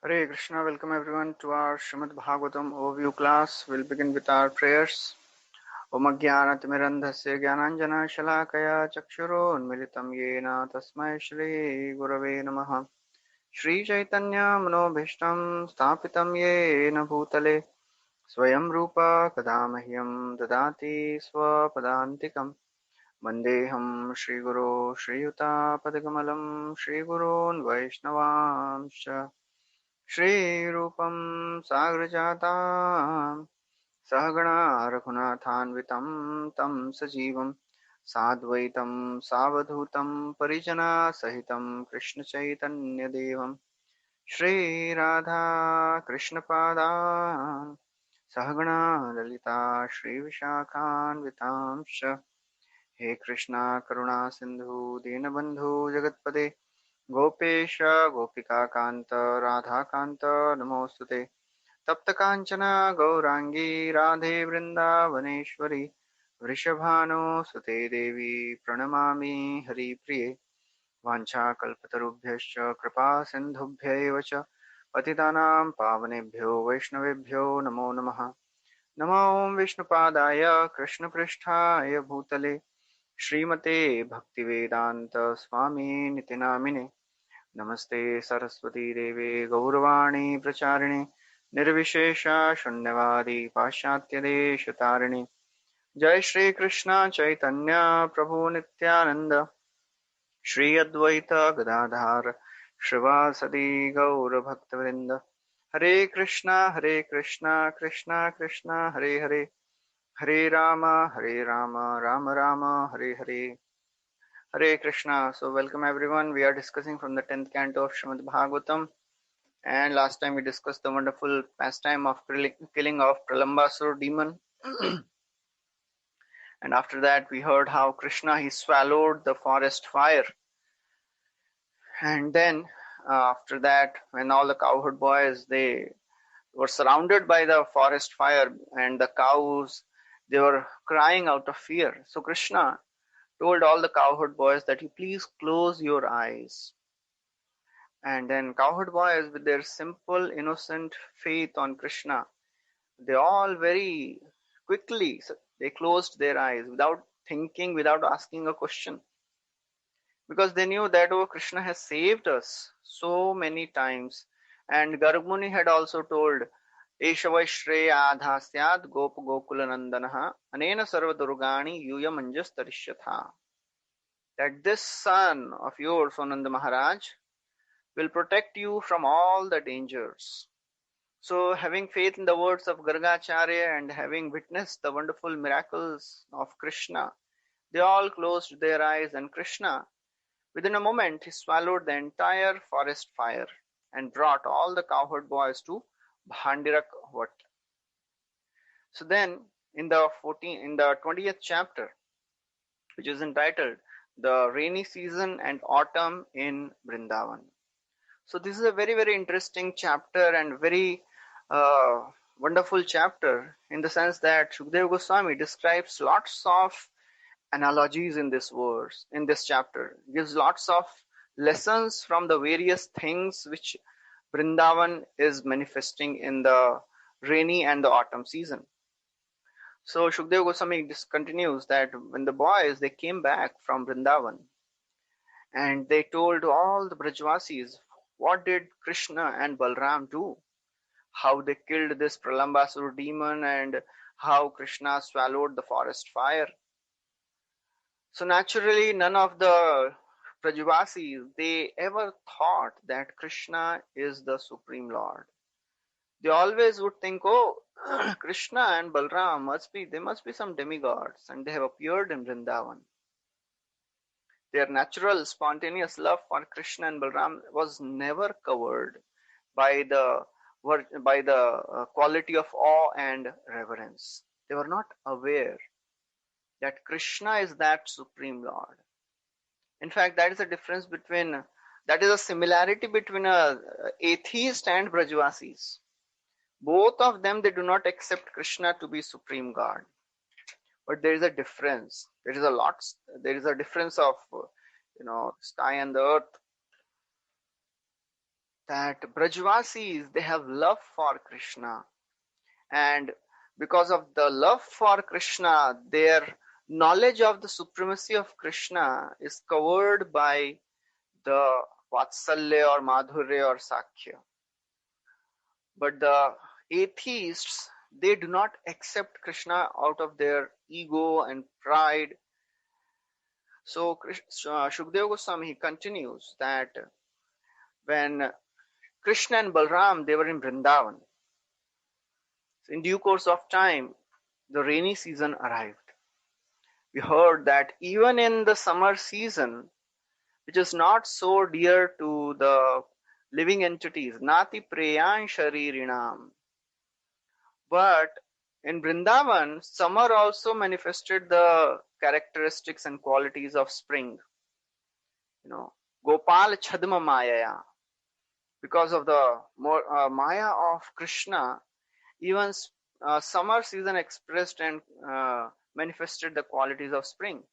Hare Krishna, welcome everyone to our Srimad Bhagavatam overview class. We'll begin with our prayers. Om Jnanatimirandhasya Jnananjana Shalakaya Chakshurunmilitam Yena Tasmai Shri Gurave Namaha. Shri Chaitanya Manobhishtam Sthapitam Yena Bhutale Swayam Rupa Kadamahyam Dadati Swapadantikam Vandeham Shri Guru Shri Yuta Padakamalam Shri Gurun Vaishnavamsha श्रीरूपं साग्रजातां सहगणा रघुनाथान्वितं तं सजीवं साद्वैतं सावधूतं परिजनसहितं कृष्णचैतन्यदेवं श्रीराधा कृष्णपादान् सहगणा ललिता श्रीविशाखान्वितांश्च हे कृष्णा करुणा सिन्धु दीनबन्धु जगत्पते गोपेश गोपिकान्त राधाकान्त नमोऽस्तुते तप्त काञ्चन गौराङ्गी राधे वृन्दावनेश्वरी वृषभानुसुते देवी प्रणमामि हरिप्रिये वाञ्छाकल्पतरुभ्यश्च कृपा सिन्धुभ्यैव च पतितानां पावनेभ्यो वैष्णवेभ्यो नमो नमः। नमो विष्णुपादाय कृष्णपृष्ठाय भूतले श्रीमते भक्तिवेदान्त स्वामी निति नामिने नमस्ते सरस्वती देवे गौरवाणी प्रचारिणे निर्विशेष शून्यवादी पाश्चात्य देश तारिणे जय श्री कृष्ण चैतन्य प्रभु नित्यानंद श्री अद्वैत गदाधर श्रीवासदि गौर भक्तवृंद हरे Krishna Krishna Krishna Hare Hare Hare Ram Ram Ram Hare Hare Hare Krishna. So welcome everyone. We are discussing from the 10th canto of Srimad Bhagavatam. And last time we discussed the wonderful pastime of killing of Pralambasur demon. And after that we heard how Krishna, he swallowed the forest fire. And then after that, when all the cowherd boys, they were surrounded by the forest fire, and the cows, they were crying out of fear. So Krishna told all the cowherd boys that you please close your eyes. And then cowherd boys, with their simple, innocent faith on Krishna, they all very quickly, they closed their eyes without thinking, without asking a question. Because they knew that, oh, Krishna has saved us so many times. And Gargmuni had also told, Eshavai Shreya Adhasyad Gop Gokulanandanaha Anena Sarva Durgani Yuya Manjas Tarishyatha. That this son of yours, Onanda Maharaj, will protect you from all the dangers. So, having faith in the words of Gargacharya and having witnessed the wonderful miracles of Krishna, they all closed their eyes, and Krishna, within a moment, he swallowed the entire forest fire and brought all the cowherd boys to Bhandirak Vat. So then, in the 20th chapter, which is entitled "The Rainy Season and Autumn in Vrindavan." So this is a very, very interesting chapter and very wonderful chapter, in the sense that Shukdev Goswami describes lots of analogies in this verse, in this chapter, gives lots of lessons from the various things which Vrindavan is manifesting in the rainy and the autumn season. So Shukdev Goswami continues that when the boys, they came back from Vrindavan, and they told all the Brajvasis what did Krishna and Balram do, how they killed this Pralambasur demon, and how Krishna swallowed the forest fire. So naturally, none of the Brajvasis, they ever thought that Krishna is the Supreme Lord. They always would think, oh, Krishna and Balram must be some demigods, and they have appeared in Vrindavan. Their natural, spontaneous love for Krishna and Balram was never covered by the quality of awe and reverence. They were not aware that Krishna is that Supreme Lord. In fact, that is a similarity between a atheist and Brajvasis. Both of them, they do not accept Krishna to be Supreme God. But there is a difference. There is a difference of, sky and the earth. that Brajvasis, they have love for Krishna, and because of the love for Krishna, their knowledge of the supremacy of Krishna is covered by the Vatsalya or Madhurya or Sakhya. But the atheists, they do not accept Krishna out of their ego and pride. So Shukdev Goswami, he continues that when Krishna and Balram, they were in Vrindavan, in due course of time, the rainy season arrived. We heard that even in the summer season, which is not so dear to the living entities, nati preyan sharirinam, but in Vrindavan, summer also manifested the characteristics and qualities of spring. Gopal Chadma Maya. Because of the Maya of Krishna, even summer season expressed and manifested the qualities of spring.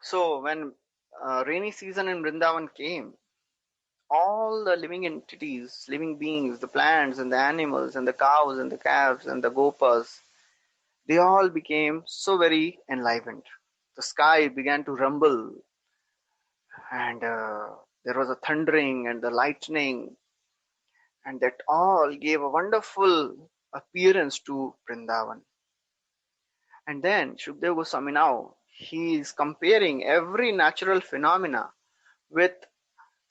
So when rainy season in Vrindavan came, all the living entities, living beings, the plants and the animals and the cows and the calves and the gopas, they all became so very enlivened. The sky began to rumble, and there was a thundering and the lightning, and that all gave a wonderful appearance to Vrindavan. And then Shukdev Goswami, now he is comparing every natural phenomena with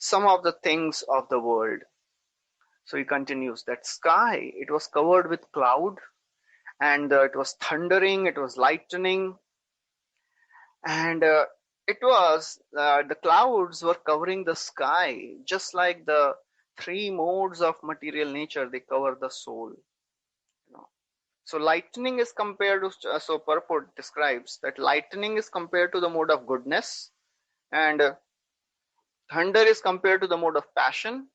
some of the things of the world. So he continues that sky, it was covered with cloud, and it was thundering, it was lightning, and it was the clouds were covering the sky, just like the three modes of material nature, they cover the soul. So lightning is compared to, so purport describes that lightning is compared to the mode of goodness, and thunder is compared to the mode of passion,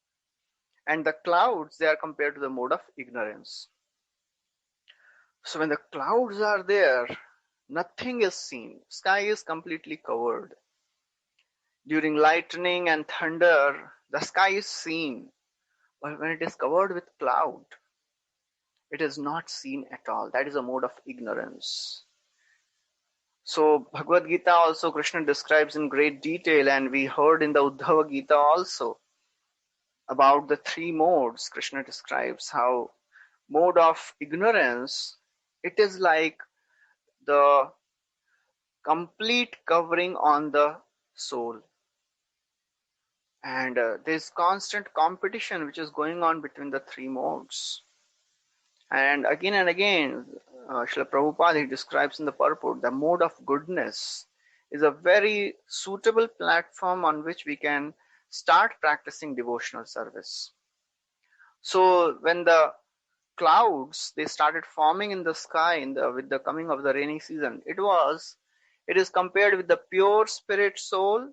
and the clouds, they are compared to the mode of ignorance. So when the clouds are there, nothing is seen. Sky is completely covered. During lightning and thunder, the sky is seen. But when it is covered with cloud, it is not seen at all. That is a mode of ignorance. So Bhagavad Gita also Krishna describes in great detail, and we heard in the Uddhava Gita also about the three modes. Krishna describes how mode of ignorance, it is like the complete covering on the soul. And there's constant competition which is going on between the three modes. And again, Srila Prabhupada, he describes in the purport, the mode of goodness is a very suitable platform on which we can start practicing devotional service. So when the clouds, they started forming in the sky with the coming of the rainy season, it is compared with the pure spirit soul,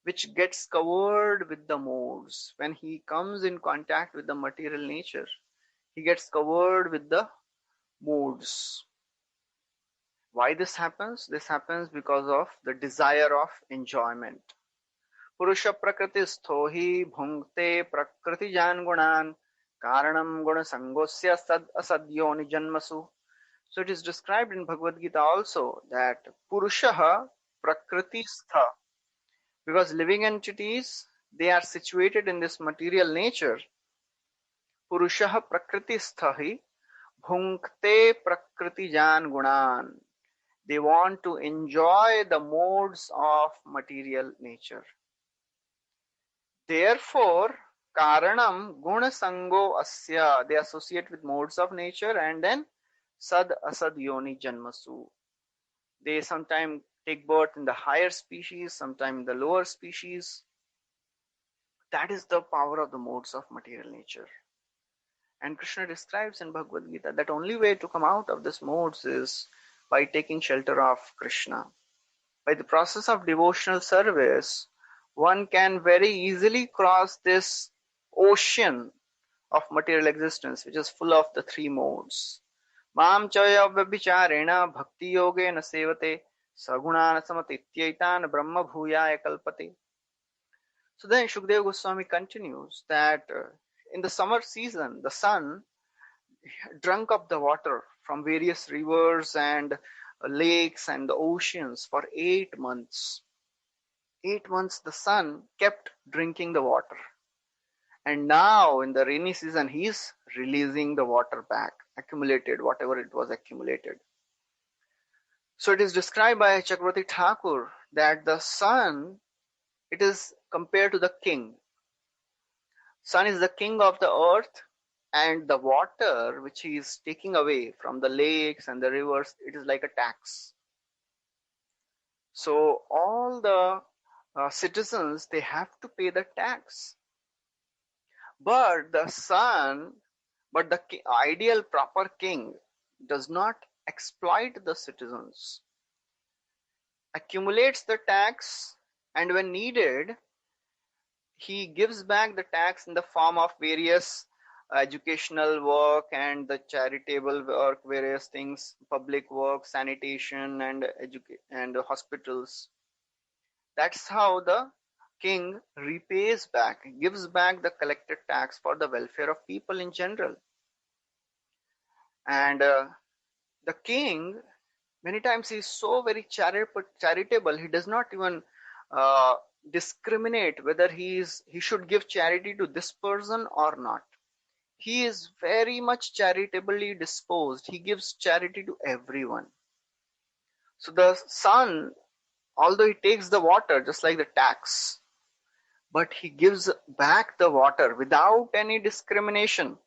which gets covered with the modes. When he comes in contact with the material nature, he gets covered with the modes. Why this happens? This happens because of the desire of enjoyment. Purusha prakristho hi bhunkte prakritijan gunan karanam guna sangosya sad asadyoni janmasu. So it is described in Bhagavad Gita also that Purusha prakristha, because living entities, they are situated in this material nature. Purusha prakristha hi bhunkte prakritijan gunan. They want to enjoy the modes of material nature. Therefore, karanam guna sango asya, they associate with modes of nature, and then sad asad yoni janmasu. They sometimes take birth in the higher species, sometimes in the lower species. That is the power of the modes of material nature. And Krishna describes in Bhagavad Gita that only way to come out of this modes is by taking shelter of Krishna. By the process of devotional service, one can very easily cross this ocean of material existence, which is full of the three modes. Mam chaya vyabhicharena bhakti yogena sevate sagunana samatityaitan brahma bhuyaya kalpate. So then Shukdev Goswami continues that in the summer season, the sun drunk up the water from various rivers and lakes and the oceans for 8 months. 8 months the sun kept drinking the water. And now in the rainy season, he is releasing the water back, accumulated, whatever it was accumulated. So it is described by Chakravarti Thakur that the sun, it is compared to the king. Sun is the king of the earth, and the water which he is taking away from the lakes and the rivers, it is like a tax. So all the citizens, they have to pay the tax. But the sun, but the ideal proper king does not exploit the citizens, accumulates the tax, and when needed, he gives back the tax in the form of various educational work and the charitable work, various things, public work, sanitation, and hospitals. That's how the king repays back, gives back the collected tax for the welfare of people in general. And the king, many times, he is so very charitable, he does not even discriminate whether he should give charity to this person or not. He is very much charitably disposed. He gives charity to everyone. So the sun, although he takes the water just like the tax, but he gives back the water without any discrimination.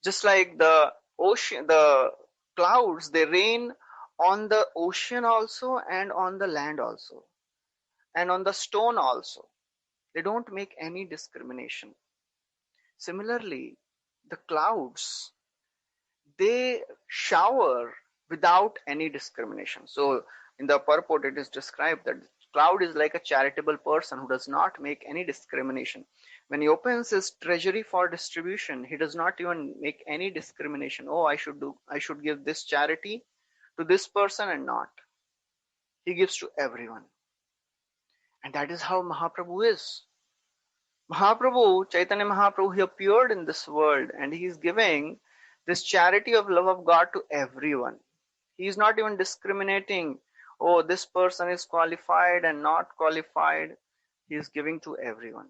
Just like the ocean, the clouds, they rain on the ocean also and on the land also and on the stone also. They don't make any discrimination. Similarly, the clouds, they shower without any discrimination. So in the purport, it is described that cloud is like a charitable person who does not make any discrimination. When he opens his treasury for distribution, he does not even make any discrimination. Oh, I should give this charity to this person and not. He gives to everyone. And that is how Mahaprabhu is. Mahaprabhu, Chaitanya Mahaprabhu, he appeared in this world and he is giving this charity of love of God to everyone. He is not even discriminating, oh, this person is qualified and not qualified. He is giving to everyone.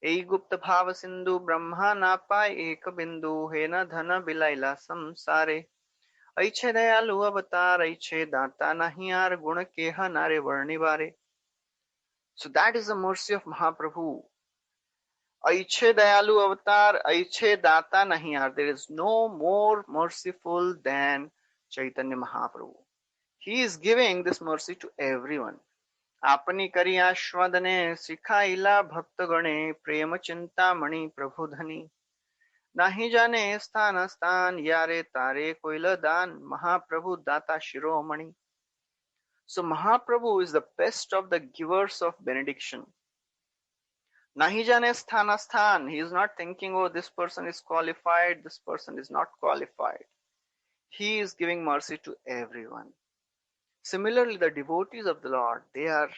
Ei gupta bhava sindhu brahma na pai ek bindu he na dhana bilaila samsare. Aiche dayalu avatar aiche data nahi ar guna keha nare varnivare. So that is the mercy of Mahaprabhu. Aiche dayalu avatar, aiche data nahi ar. There is no more merciful than Chaitanya Mahaprabhu. He is giving this mercy to everyone. Apani kari ashwadane sikhaila bhaktagane prema chintamani prabhudhani. Nahi jane sthana sthan yare tare koila dan Mahaprabhu data shiromani. So Mahaprabhu is the best of the givers of benediction. Nahi jane sthana sthan. He is not thinking, oh, this person is qualified, this person is not qualified. He is giving mercy to everyone. Similarly, the devotees of the Lord, they are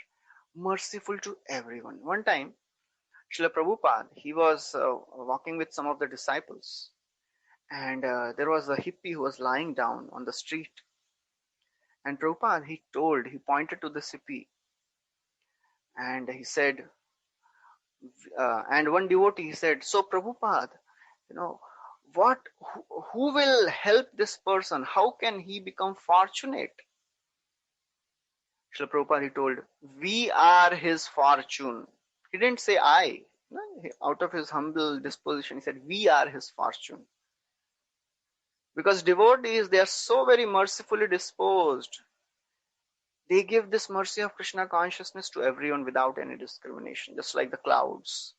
merciful to everyone. One time, Srila Prabhupada, he was walking with some of the disciples, and there was a hippie who was lying down on the street. And Prabhupada, he pointed to the hippie, and he said, and one devotee, he said, so Prabhupada, who will help this person? How can he become fortunate? Srila Prabhupada, he told, we are his fortune. He didn't say I. No, out of his humble disposition, he said, we are his fortune. Because devotees, they are so very mercifully disposed. They give this mercy of Krishna consciousness to everyone without any discrimination, just like the clouds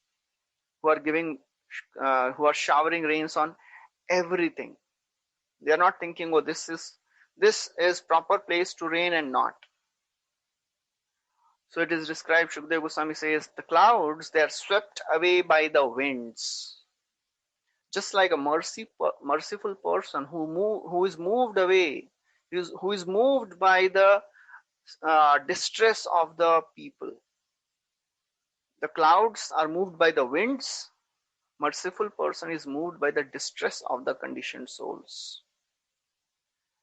who are showering rains on everything. They are not thinking, oh, this is proper place to rain and not. So it is described, Shukdev Goswami says, the clouds, they are swept away by the winds. Just like a merciful person who is moved away, who is moved by the distress of the people. The clouds are moved by the winds. Merciful person is moved by the distress of the conditioned souls.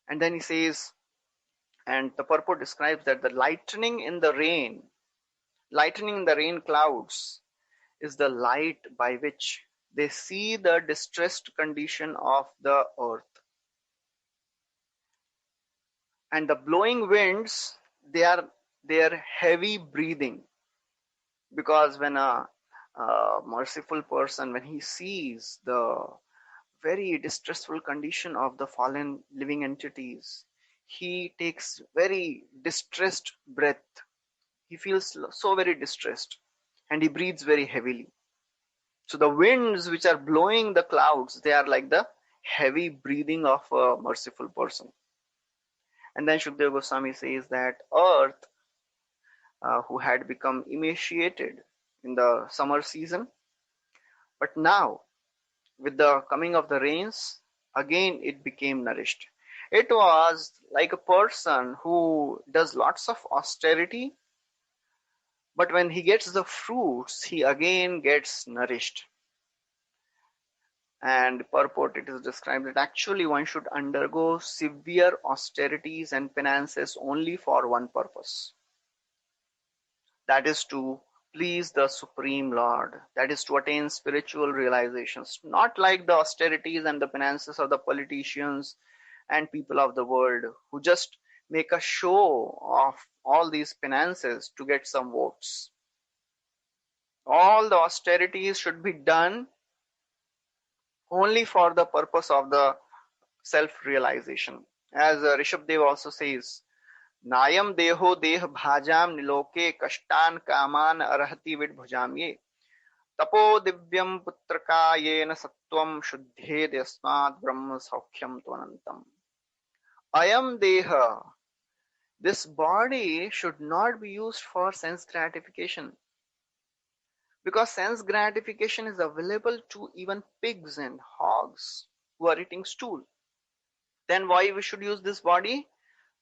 And then he says, and the purport describes that the lightning in the rain clouds is the light by which they see the distressed condition of the earth. And the blowing winds, they are their heavy breathing, because when a merciful person, when he sees the very distressful condition of the fallen living entities, he takes very distressed breath. He feels so very distressed and he breathes very heavily. So the winds which are blowing the clouds, they are like the heavy breathing of a merciful person. And then Shukdev Goswami says that earth, who had become emaciated in the summer season, but now with the coming of the rains, again it became nourished. It was like a person who does lots of austerity, but when he gets the fruits, he again gets nourished. And purport, it is described that actually one should undergo severe austerities and penances only for one purpose. That is to please the Supreme Lord. That is to attain spiritual realizations. Not like the austerities and the penances of the politicians and people of the world who just make a show of all these penances to get some votes. All the austerities should be done only for the purpose of the self-realization. As Rishabdev also says, Nayam deho deh bhajam niloke kashtan kaman arhati vid bhujamye tapo divyam putraka yena sattvam shuddhe yasmat brahma saukhyam tvanantam. Ayam deha, this body should not be used for sense gratification, because sense gratification is available to even pigs and hogs who are eating stool. Then why we should use this body?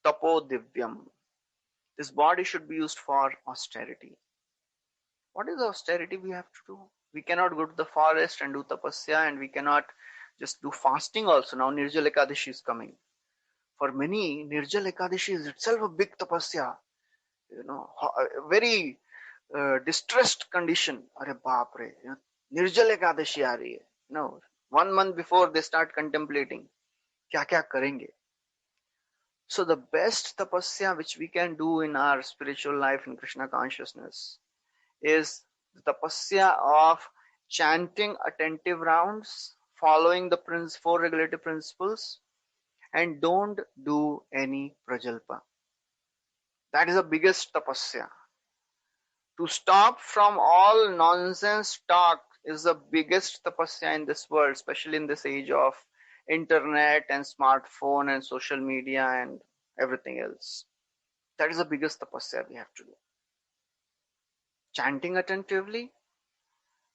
Tapo divyam. This body should be used for austerity. What is austerity we have to do? We cannot go to the forest and do tapasya, and we cannot just do fasting also. Now Nirjala Ekadashi is coming. For many, Nirjala Ekadashi is itself a big tapasya. A very distressed condition. Arey baap re, Nirjala Ekadashi aa rahi hai. 1 month before they start contemplating. Kya kya karenge? So the best tapasya which we can do in our spiritual life in Krishna consciousness is the tapasya of chanting attentive rounds, following the 4 regulative principles, and don't do any prajalpa. That is the biggest tapasya. To stop from all nonsense talk is the biggest tapasya in this world, especially in this age of internet and smartphone and social media and everything else. That is the biggest tapasya we have to do. Chanting attentively,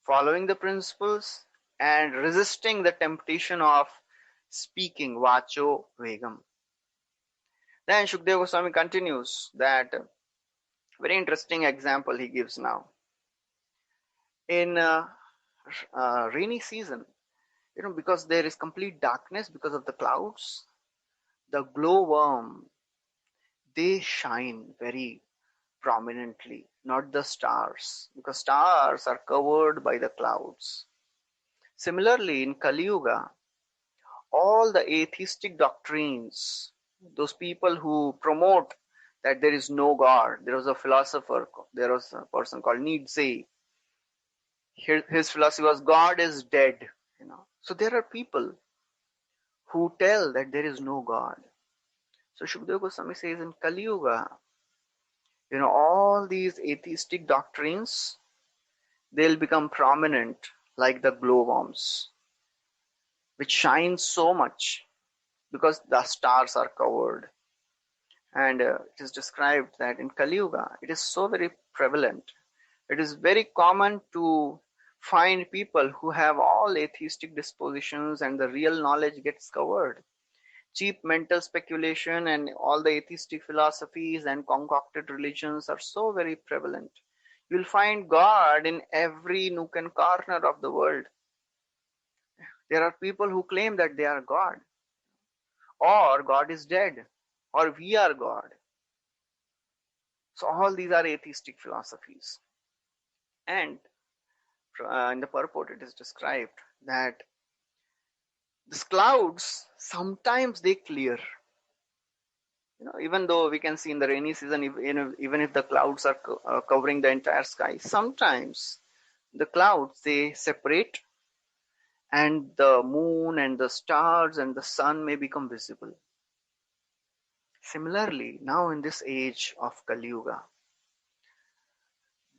following the principles, and resisting the temptation of speaking, vacho vegam. Then Shukdev Goswami continues that very interesting example he gives now. In rainy season, because there is complete darkness because of the clouds, the glowworm, they shine very prominently, not the stars, because stars are covered by the clouds. Similarly, in Kali Yuga, all the atheistic doctrines, those people who promote that there is no God, there was a philosopher, there was a person called Nietzsche. His philosophy was God is dead. So there are people who tell that there is no God. So Shukdev Goswami says in Kali Yuga, all these atheistic doctrines, they'll become prominent like the glowworms, which shine so much because the stars are covered. And it is described that in Kali Yuga, it is so very prevalent. It is very common to find people who have all atheistic dispositions and the real knowledge gets covered. Cheap mental speculation and all the atheistic philosophies and concocted religions are so very prevalent. You'll find God in every nook and corner of the world. There are people who claim that they are God, or God is dead, or we are God. So all these are atheistic philosophies. And in the purport it is described that these clouds, sometimes they clear. Even though we can see in the rainy season, even if the clouds are covering the entire sky, sometimes the clouds, they separate, and the moon and the stars and the sun may become visible. Similarly, now in this age of Kali Yuga,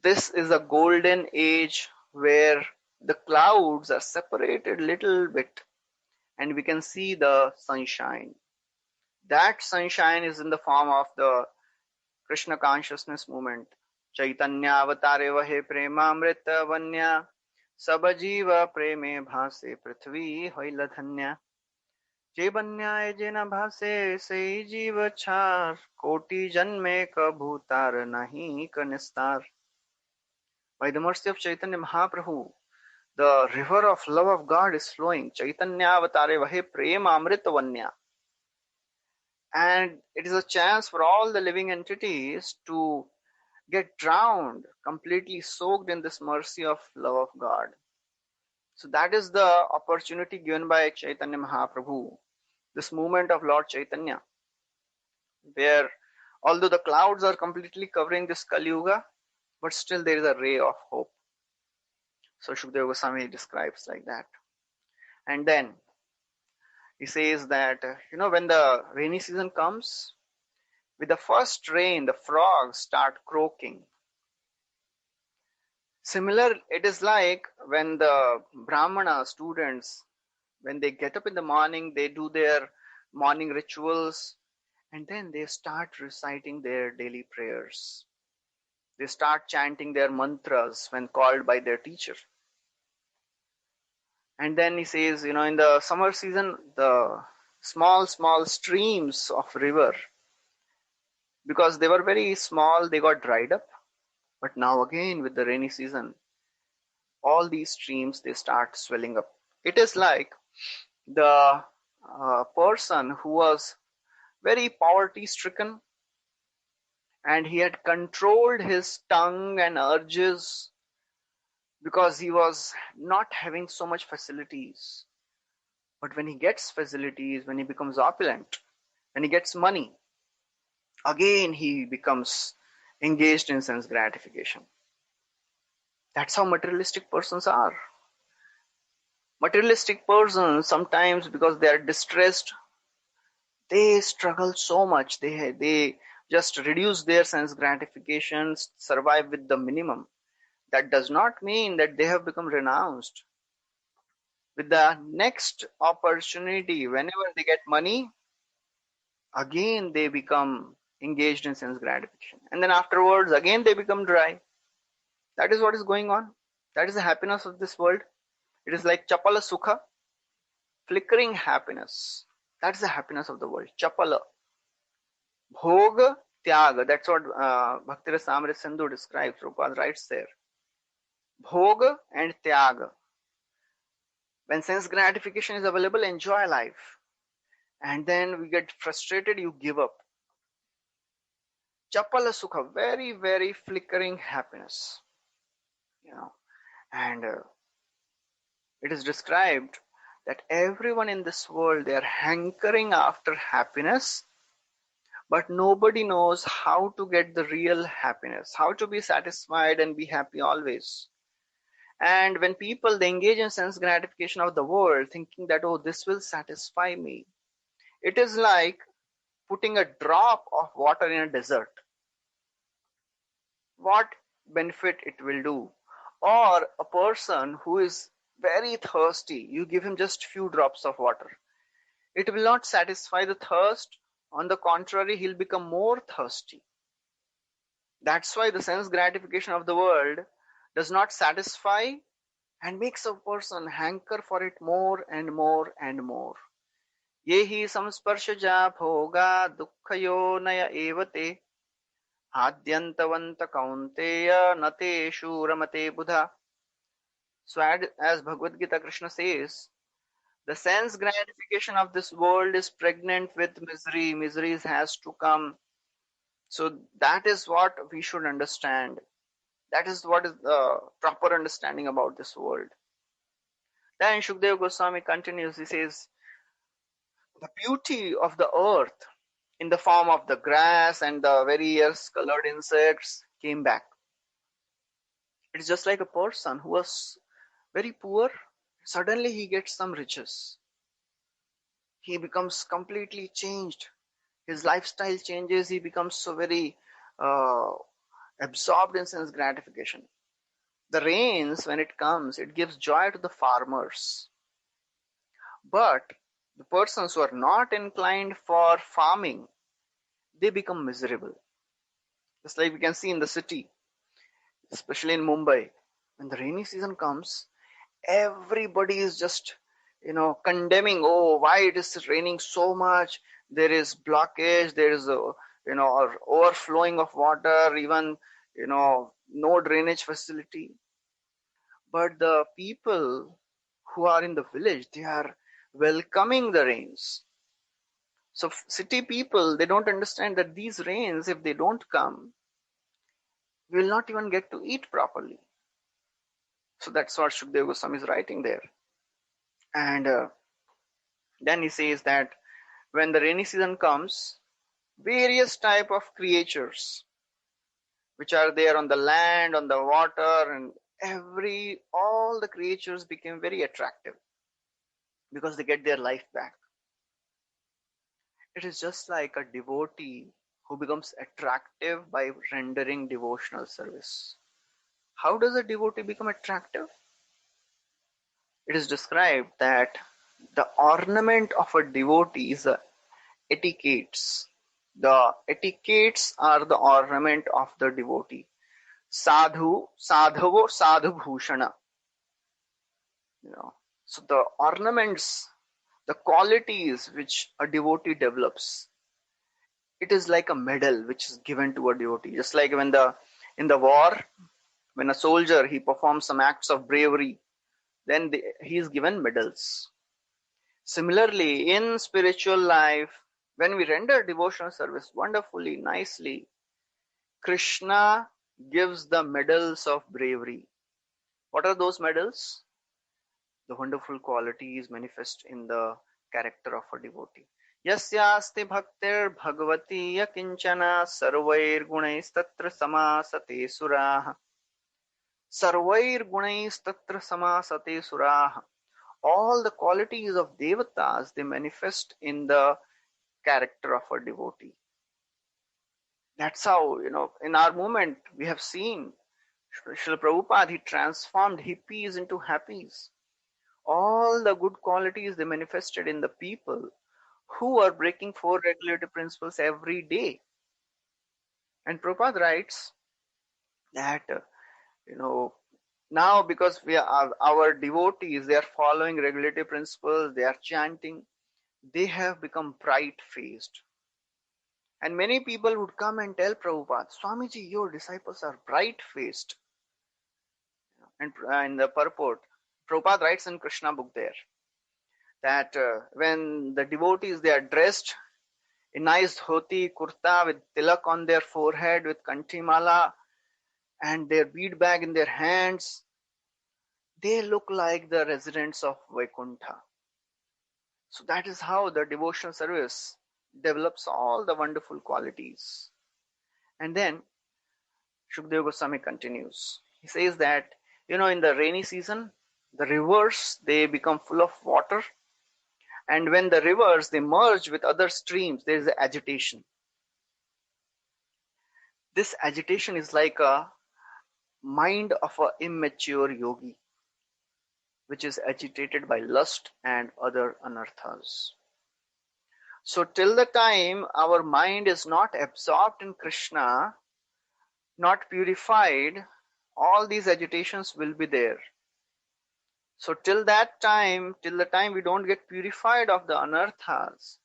this is a golden age where the clouds are separated little bit and we can see the sunshine. That sunshine is in the form of the Krishna consciousness movement. Chaitanya avatare vahe premamrita vanya sabajiva preme bhase prithvi hoila dhanya. जे बन्याय जेना भासे से जीव छार कोटि जन्मे क भूतार नहीं क निस्तार. By the mercy of Chaitanya Mahaprabhu, the river of love of God is flowing. Chaitanya avatare vahe prema amrita vanya. And it is a chance for all the living entities to get drowned, completely soaked in this mercy of love of God. So that is the opportunity given by Chaitanya Mahaprabhu, this movement of Lord Chaitanya, where although the clouds are completely covering this Kali Yuga, but still there is a ray of hope. So Shukadeva Goswami describes like that. And then he says that, when the rainy season comes, with the first rain, the frogs start croaking. Similar, it is like when the Brahmana students, when they get up in the morning, they do their morning rituals, and then they start reciting their daily prayers. They start chanting their mantras when called by their teacher. And then he says, in the summer season, the small streams of river, because they were very small, they got dried up. But now again, with the rainy season, all these streams, they start swelling up. It is like the person who was very poverty stricken, and he had controlled his tongue and urges because he was not having so much facilities. But when he gets facilities, when he becomes opulent, when he gets money, again he becomes engaged in sense gratification. That's how materialistic persons are. Materialistic persons, sometimes because they are distressed, they struggle so much. They just reduce their sense gratifications, survive with the minimum. That does not mean that they have become renounced. With the next opportunity, whenever they get money, again they become engaged in sense gratification. And then afterwards, again they become dry. That is what is going on. That is the happiness of this world. It is like chapala sukha, flickering happiness. That's the happiness of the world. Chapala. Bhoga tyaga. That's what Bhakti Rasamrita Sindhu describes. Prabhupada writes there. Bhoga and tyaga. When sense gratification is available, enjoy life. And then we get frustrated, you give up. Chapala sukha, very, very flickering happiness. And it is described that everyone in this world, they are hankering after happiness, but nobody knows how to get the real happiness, how to be satisfied and be happy always. And when people, they engage in sense gratification of the world, thinking that, oh, this will satisfy me, it is like putting a drop of water in a desert. What benefit it will do? Or a person who is very thirsty, you give him just few drops of water. It will not satisfy the thirst. On the contrary, he'll become more thirsty. That's why the sense gratification of the world does not satisfy and makes a person hanker for it more and more and more. Yehi samsparshaja bhoga dukkhayo naya evate Adyantavanta kaunteya nate shuramate buddha. So as Bhagavad Gita Krishna says, the sense gratification of this world is pregnant with misery. Miseries has to come. So that is what we should understand. That is what is the proper understanding about this world. Then Shukdev Goswami continues. He says, the beauty of the earth in the form of the grass and the various colored insects came back. It's just like a person who was very poor. Suddenly he gets some riches. He becomes completely changed. His lifestyle changes. He becomes so very uh, absorbed in sense gratification. The rains, when it comes, it gives joy to the farmers. But the persons who are not inclined for farming, they become miserable. Just like we can see in the city, especially in Mumbai, when the rainy season comes, everybody is just, condemning, oh, why it is raining so much? There is blockage, there is or overflowing of water, even, no drainage facility. But the people who are in the village, they are welcoming the rains. So city people, they don't understand that these rains, if they don't come, we will not even get to eat properly. So that's what Shukdev Goswami is writing there. And then he says that when the rainy season comes, various type of creatures which are there on the land, on the water, and all the creatures became very attractive because they get their life back. It is just like a devotee who becomes attractive by rendering devotional service. How does a devotee become attractive? It is described that the ornament of a devotee is the etiquettes. The etiquettes are the ornament of the devotee. Sadhavo, sadhu bhushana. So the ornaments, the qualities which a devotee develops, it is like a medal which is given to a devotee. Just like in the war, when a soldier he performs some acts of bravery, then he is given medals. Similarly, in spiritual life, when we render devotional service wonderfully, nicely, Krishna gives the medals of bravery. What are those medals? The wonderful qualities manifest in the character of a devotee. Yasyasti bhaktir bhagavati yakinchana sarvair gunais samasate suraha. Sarvair gunais samasate suraha. All the qualities of devatas, they manifest in the character of a devotee. That's how, in our movement, we have seen Srila Prabhupada, he transformed hippies into happies. All the good qualities, they manifested in the people who are breaking four regulative principles every day. And Prabhupada writes that, now because we are our devotees, they are following regulative principles, they are chanting, they have become bright-faced. And many people would come and tell Prabhupada, Swamiji, your disciples are bright-faced. And in the purport, Prabhupada writes in Krishna book there, that when the devotees, they are dressed in nice dhoti, kurta, with tilak on their forehead, with kantimala, and their bead bag in their hands, they look like the residents of Vaikuntha. So that is how the devotional service develops all the wonderful qualities. And then Shukdev Goswami continues. He says that, in the rainy season, the rivers, they become full of water. And when the rivers, they merge with other streams, there is an agitation. This agitation is like a mind of an immature yogi, which is agitated by lust and other anarthas. So till the time our mind is not absorbed in Krishna, not purified, all these agitations will be there. So till the time we don't get purified of the anarthas,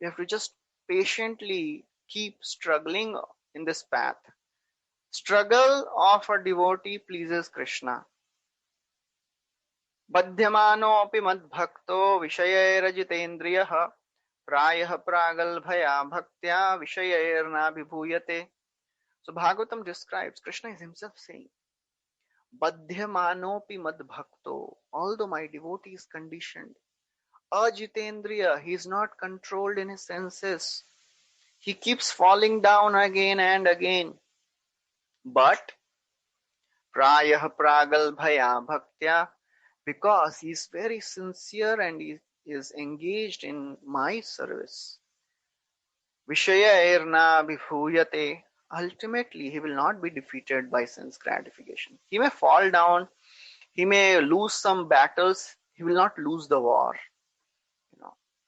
we have to just patiently keep struggling in this path. Struggle of a devotee pleases Krishna. बध्यमानोऽपि मद्भक्तो विषयैरजितेन्द्रियः प्रायः प्रागल्भया भक्त्या विषयैर्नाभिभूयते. So Bhagavatam describes, Krishna is himself saying, Badhyamanopi madbhakto, although my devotee is conditioned, ajitendriya, he is not controlled in his senses. He keeps falling down again and again. But prayah pragalbhaya bhaktya, because he is very sincere and he is engaged in my service. Vishaya irna bhuyate, ultimately he will not be defeated by sense gratification. He may fall down, he may lose some battles, he will not lose the war.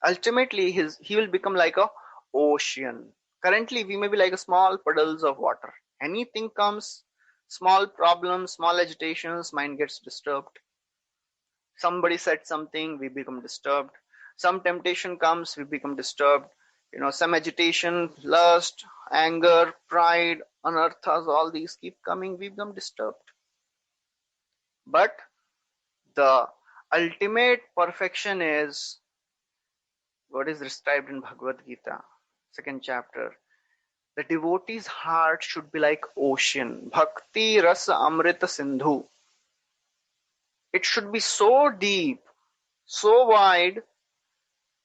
Ultimately he will become like a ocean. Currently we may be like a small puddles of water. Anything comes, small problems, small agitations, mind gets disturbed. Somebody said something, we become disturbed. Some temptation comes, we become disturbed. Some agitation, lust, anger, pride, anarthas, all these keep coming, we become disturbed. But the ultimate perfection is what is described in Bhagavad Gita, 2nd chapter. The devotee's heart should be like ocean. Bhakti rasa amrita sindhu. It should be so deep, so wide,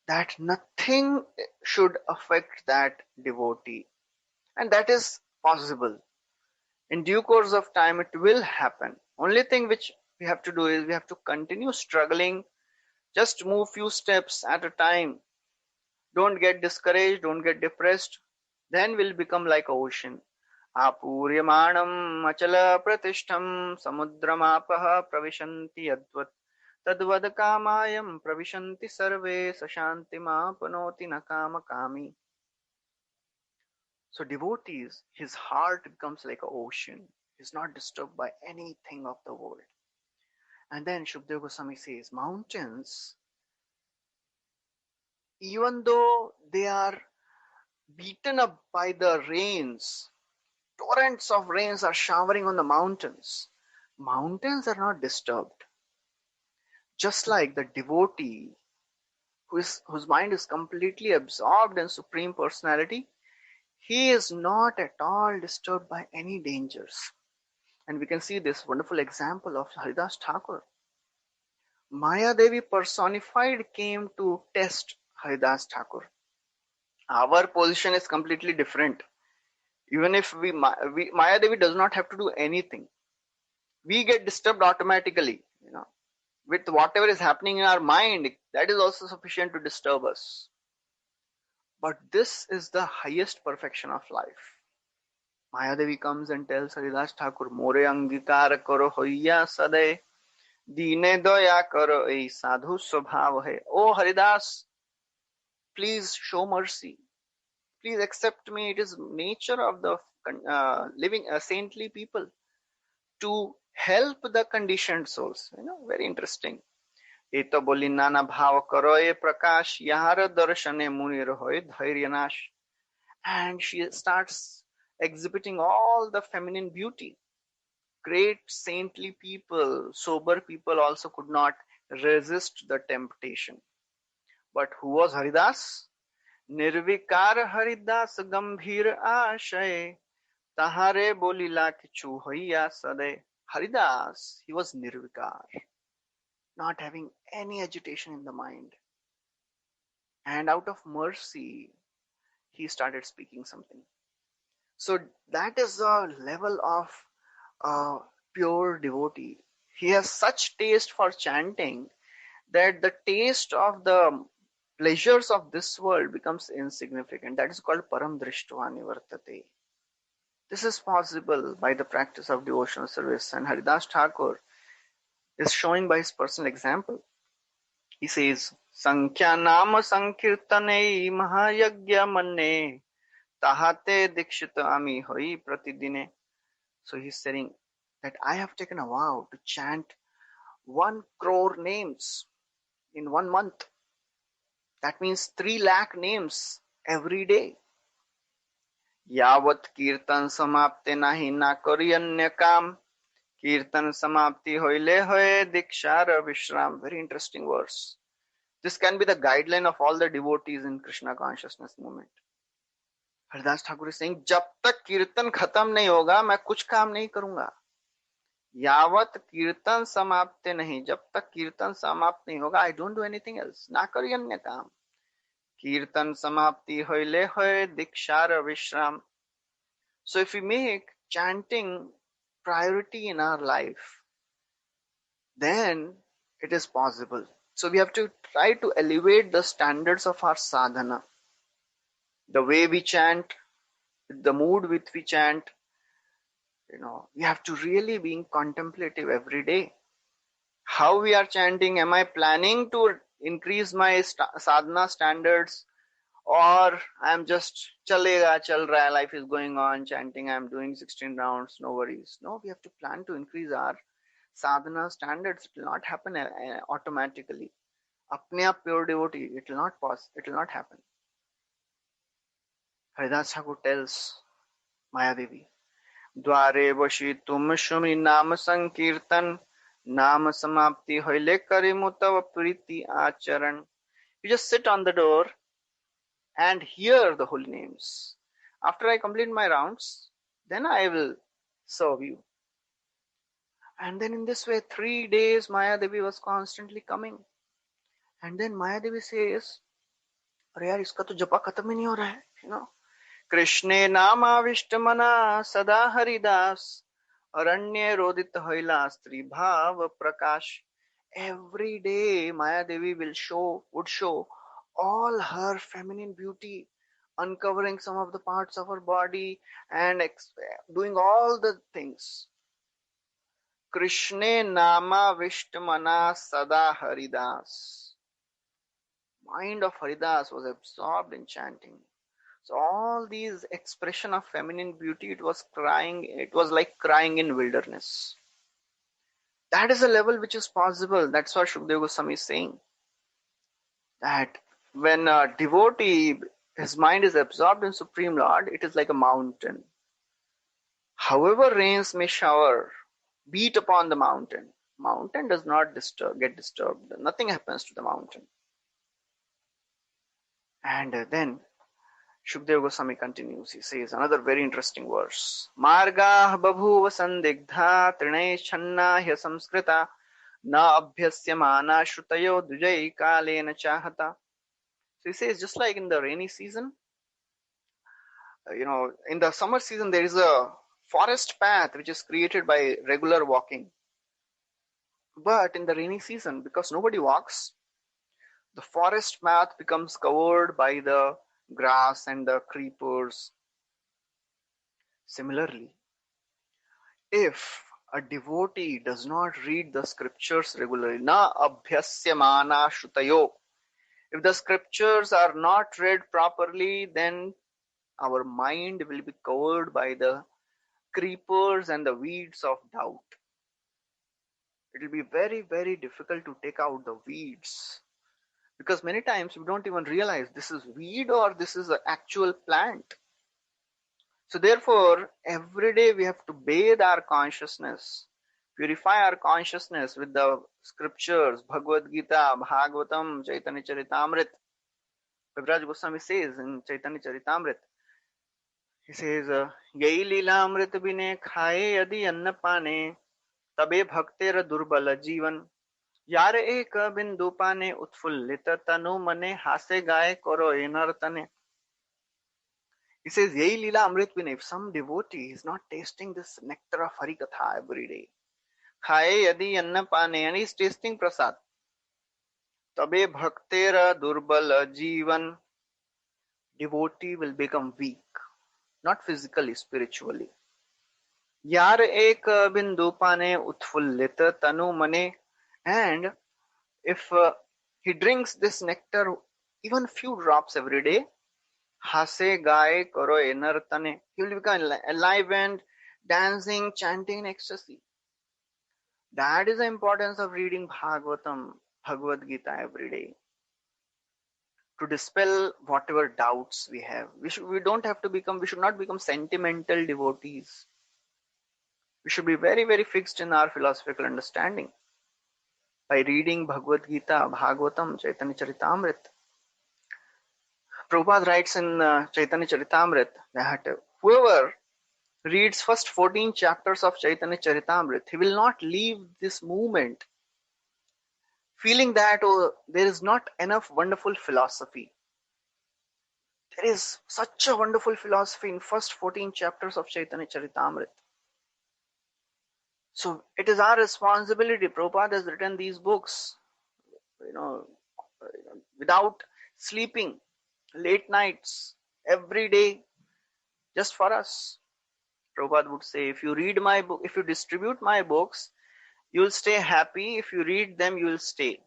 that nothing should affect that devotee. And that is possible. In due course of time, it will happen. Only thing which we have to do is we have to continue struggling. Just move few steps at a time. Don't get discouraged, don't get depressed. Then we'll become like ocean. Apuryamanam achala pratishtham samudramapah pravishanti yadvat tadvad kamayam pravishanti sarve sashantimapnoti nakama kami. So devotees, his heart becomes like an ocean. He's not disturbed by anything of the world. And then Shukdev Goswami says, mountains, even though they are beaten up by the rains, torrents of rains are showering on the mountains. Mountains are not disturbed. Just like the devotee whose mind is completely absorbed in Supreme Personality, he is not at all disturbed by any dangers. And we can see this wonderful example of Haridas Thakur. Maya Devi personified came to test Haridas Thakur. Our position is completely different. Even if Maya Devi does not have to do anything. We get disturbed automatically, with whatever is happening in our mind. That is also sufficient to disturb us. But this is the highest perfection of life. Maya Devi comes and tells Haridas Thakur, More angikar karo hoya sade, dine doya karo ei sadhu swabhav hai. Oh Haridas, please show mercy. Please accept me. It is nature of the living saintly people to help the conditioned souls. Very interesting. Eto boli nana bhav karoye prakash yahara darshane munir hoy dhairyanash. And she starts exhibiting all the feminine beauty. Great saintly people, sober people also could not resist the temptation. But who was Haridas? Nirvikar Haridas gambhir ashay, tahare bolila kichu hoya sade. Haridas, he was nirvikar, not having any agitation in the mind. And out of mercy, he started speaking something. So that is the level of pure devotee. He has such taste for chanting that the taste of the pleasures of this world becomes insignificant. That is called param drishtva nivartate. This is possible by the practice of devotional service, and Haridas Thakur is showing by his personal example. He says, Sankhya nama sankirtane mahayagya manne tahate dikshita ami hoi pratidine. So he's saying that I have taken a vow to chant 1 crore names in 1 month. That means 3 lakh names every day. यावत कीर्तन समाप्ते नाही ना करी अन्य काम कीर्तन समाप्ति होइले होए दीक्षार vishram. Very interesting verse. This can be the guideline of all the devotees in Krishna consciousness movement. Haridas Thakur is saying जब तक कीर्तन खत्म नहीं होगा मैं कुछ काम नहीं करूंगा. यावत कीर्तन समाप्त नहीं, जब तक कीर्तन समाप्त नहीं होगा, I don't do anything else. ना करी अन्य काम. कीर्तन समाप्ति होइले होए दीक्षार विश्राम. So if we make chanting priority in our life, then it is possible. So we have to try to elevate the standards of our sadhana. The way we chant, the mood with we chant, we have to really be contemplative every day. How we are chanting, am I planning to increase my sadhana standards, or I'm just chalega, chal raha, life is going on, chanting, I'm doing 16 rounds, no worries. No, we have to plan to increase our sadhana standards. It will not happen automatically. Apne aap pure devotee, it will not pass, it will not happen. Haridas Thakur tells Maya Devi, द्वारे बशी तुम सुमि नाम संकीर्तन नाम समाप्ति होइले करिमु तव प्रीति आचरण. You just sit on the door and hear the holy names. After I complete my rounds, then I will serve you. And then in this way, 3 days Maya Devi was constantly coming. And then Maya Devi says, अरे यार इसका तो जपा खत्म ही नहीं हो रहा है, कृष्णे नामाविष्ट मना सदा हरिदास अरण्य रोदित होइला स्त्री भाव प्रकाश. Every day Maya Devi would show all her feminine beauty, uncovering some of the parts of her body and doing all the things. Krishne nama vishtamana sada haridas. Mind of Haridas was absorbed in chanting. So all these expression of feminine beauty, it was like crying in wilderness. That is a level which is possible. That's what Shukdev Goswami is saying. That when a devotee, his mind is absorbed in Supreme Lord, it is like a mountain. However rains may shower, beat upon the mountain. Mountain does not get disturbed. Nothing happens to the mountain. And then Shukdev Goswami continues. He says another very interesting verse. Margah babhuva sandigdha trinay channa hya samskrita na abhyasyamana shrutayo dujai kalena chahata. So he says, just like in the rainy season, in the summer season there is a forest path which is created by regular walking. But in the rainy season, because nobody walks, the forest path becomes covered by the grass and the creepers. Similarly, if a devotee does not read the scriptures regularly, na abhyasyamana shrutayo, if the scriptures are not read properly, then our mind will be covered by the creepers and the weeds of doubt. It will be very, very difficult to take out the weeds, because many times we don't even realize this is weed or this is an actual plant. So therefore, every day we have to bathe our consciousness, purify our consciousness with the scriptures, Bhagavad Gita, Bhagavatam, Chaitanya Charitamrit. Kaviraj Goswami says in Chaitanya Charitamrit, he says, Yai Leela Amrit Bine Khaye Yadi Anna Pane Tabe Bhaktera Durbala Jivan Yar Ek Bindu Pane Utfullita Tanu Mane Hase Gaye Koro Enartane. He says, Yai Leela Amrit Bine, if some devotee is not tasting this nectar of Harikatha every day, Khaye Yadi Anna Pane, and he is tasting prasad, Tabe Bhaktera Durbala Jivan, devotee will become weak. Not physically, spiritually. Yar ek bindu pane utfullita tanu mane. And if he drinks this nectar, even few drops every day, hase gaye karo enartane, he will become enlivened, dancing, chanting in ecstasy. That is the importance of reading Bhagavatam, Bhagavad Gita every day. to dispel whatever doubts we have. We don't have to become, we should not become sentimental devotees. We should be very, very fixed in our philosophical understanding. By reading Bhagavad Gita, Bhagavatam, Chaitanya Charitamrita, Prabhupada writes in Chaitanya Charitamrita that whoever reads first 14 chapters of Chaitanya Charitamrita, he will not leave this movement feeling that there is not enough wonderful philosophy. There is such a wonderful philosophy in first 14 chapters of Chaitanya Charitamrita. So it is our responsibility. Prabhupada has written these books, without sleeping, late nights, every day, just for us. Prabhupada would say, if you read my book, if you distribute my books, you will stay happy. If you read them, you will stay.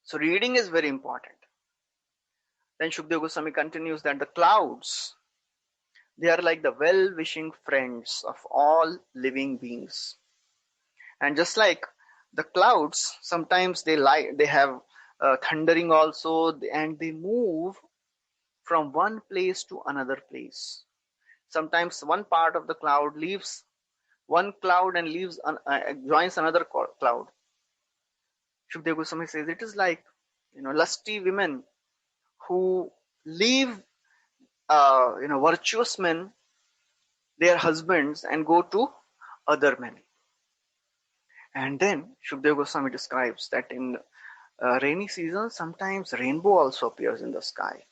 So reading is very important. Then Shukdev Goswami continues that the clouds, they are like the well-wishing friends of all living beings. And just like the clouds, sometimes they have thundering also, and they move from one place to another place. Sometimes one part of the cloud leaves one cloud and joins another cloud. Shukdev Goswami says it is like lusty women who leave virtuous men, their husbands, and go to other men. And then Shukdev Goswami describes that in rainy season, sometimes rainbow also appears in the sky.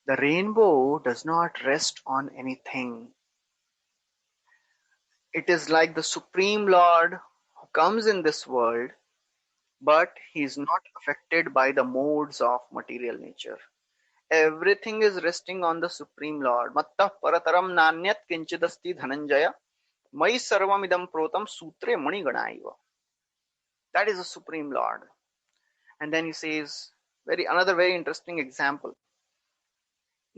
The rainbow does not rest on anything. It is like the Supreme Lord who comes in this world, but he is not affected by the modes of material nature. Everything is resting on the Supreme Lord. Mattah parataram nanyat kinchidasti dhananjaya mai sarvam idam protam sutre maniganaiva. That is the Supreme Lord. And then he says another very interesting example.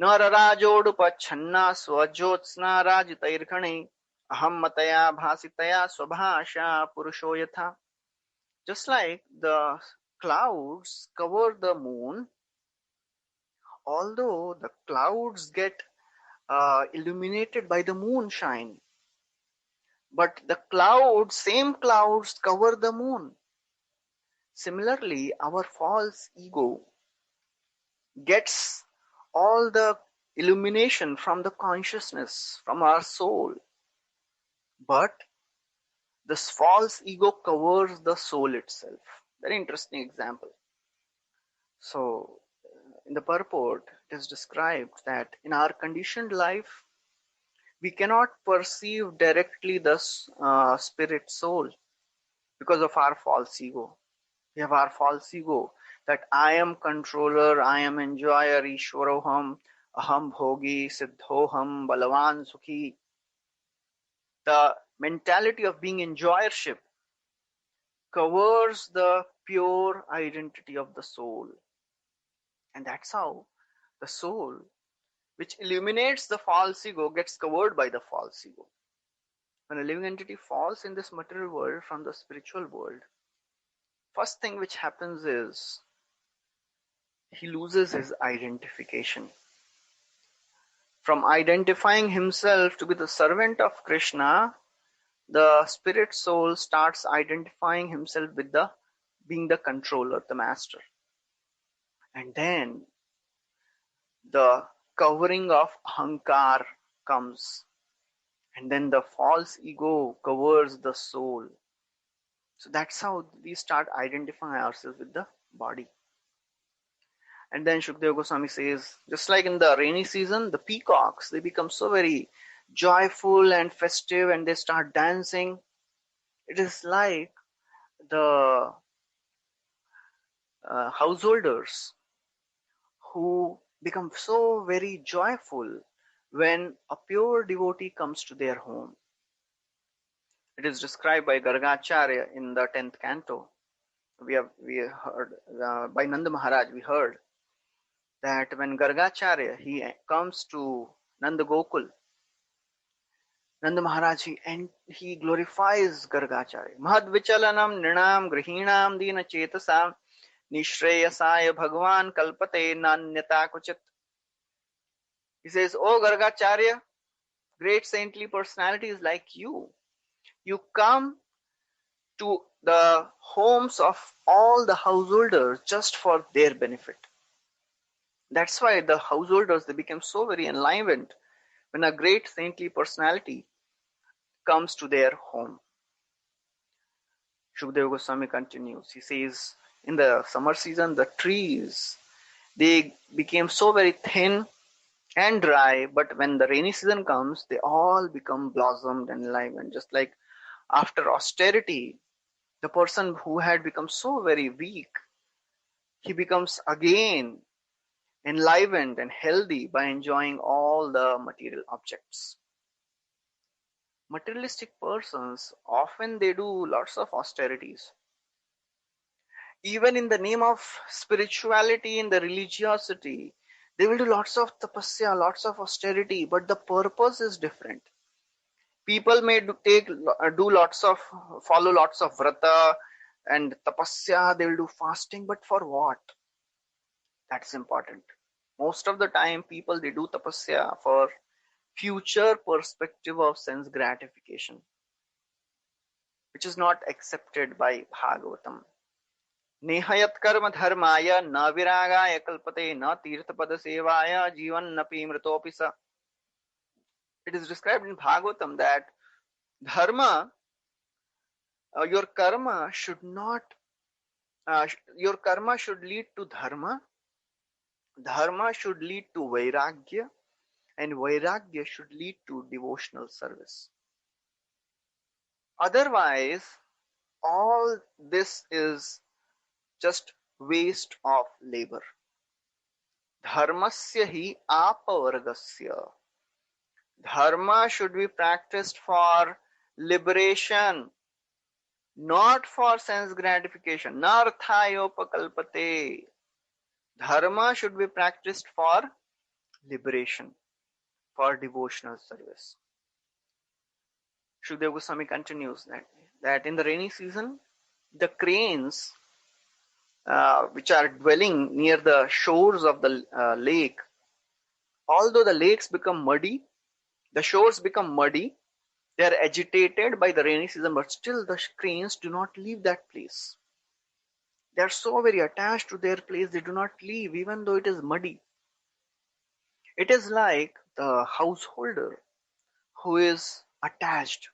Nararajodupacchanna swajyotsna rajitairkhane aham mataya bhasitaya swabhasha purusho yatha. Just like the clouds cover the moon, although the clouds get illuminated by the moonshine, but the same clouds cover the moon. Similarly, our false ego gets all the illumination from the consciousness, from our soul, but this false ego covers the soul itself. Very interesting example. So in the purport, it is described that in our conditioned life, we cannot perceive directly the spirit soul because of our false ego. We have our false ego that I am controller, I am enjoyer, Ishwaroham, Aham Bhogi, Siddhoham, Balavan Sukhi. The mentality of being enjoyership covers the pure identity of the soul. And that's how the soul, which illuminates the false ego, gets covered by the false ego. When a living entity falls in this material world from the spiritual world, first thing which happens is he loses his identification. From identifying himself to be the servant of Krishna, the spirit soul starts identifying himself with being the controller, the master. And then the covering of ahankar comes. And then the false ego covers the soul. So that's how we start identifying ourselves with the body. And then Shukdev Goswami says, just like in the rainy season, the peacocks, they become so very joyful and festive and they start dancing. It is like the householders who become so very joyful when a pure devotee comes to their home. It is described by Gargacharya in the 10th canto. We heard by Nanda Maharaj, we heard that when Gargacharya, he comes to Nanda Gokul, Nanda Maharaj, he glorifies Gargacharya. Mahad vichalanam nrinam grihinam dina chetasam Nishreyasaya Bhagwan Kalpate Nanyata Kuchit. He says, "Oh Gargacharya, great saintly personalities like you come to the homes of all the householders just for their benefit. That's why the householders, they became so very enlivened when a great saintly personality comes to their home." Shukadeva Goswami continues. He says, in the summer season, the trees, they became so very thin and dry, but when the rainy season comes, they all become blossomed and enlivened. Just like after austerity, the person who had become so very weak, he becomes again enlivened and healthy by enjoying all the material objects. Materialistic persons, often they do lots of austerities. Even in the name of spirituality, in the religiosity, they will do lots of tapasya, lots of austerity, but the purpose is different. People may follow lots of vrata and tapasya, they will do fasting, but for what? That's important. Most of the time, people, they do tapasya for future perspective of sense gratification, which is not accepted by Bhagavatam. Nehayat karma dharmaya na viragaya kalpate na tirthapada sevaya jivan napi mritopi sa. It is described in Bhagavatam that dharma, your karma should not, your karma should lead to dharma, dharma should lead to vairagya, and vairagya should lead to devotional service. Otherwise, all this is just waste of labor. Dharmasya hi apavargasya. Dharma should be practiced for liberation, not for sense gratification. Narthayopakalpate. Dharma should be practiced for liberation, for devotional service. Shukadeva Goswami continues that in the rainy season, the cranes which are dwelling near the shores of the lake, although the lakes become muddy, the shores become muddy, they are agitated by the rainy season, but still the cranes do not leave that place. They are so very attached to their place, they do not leave even though it is muddy. It is like the householder who is attached.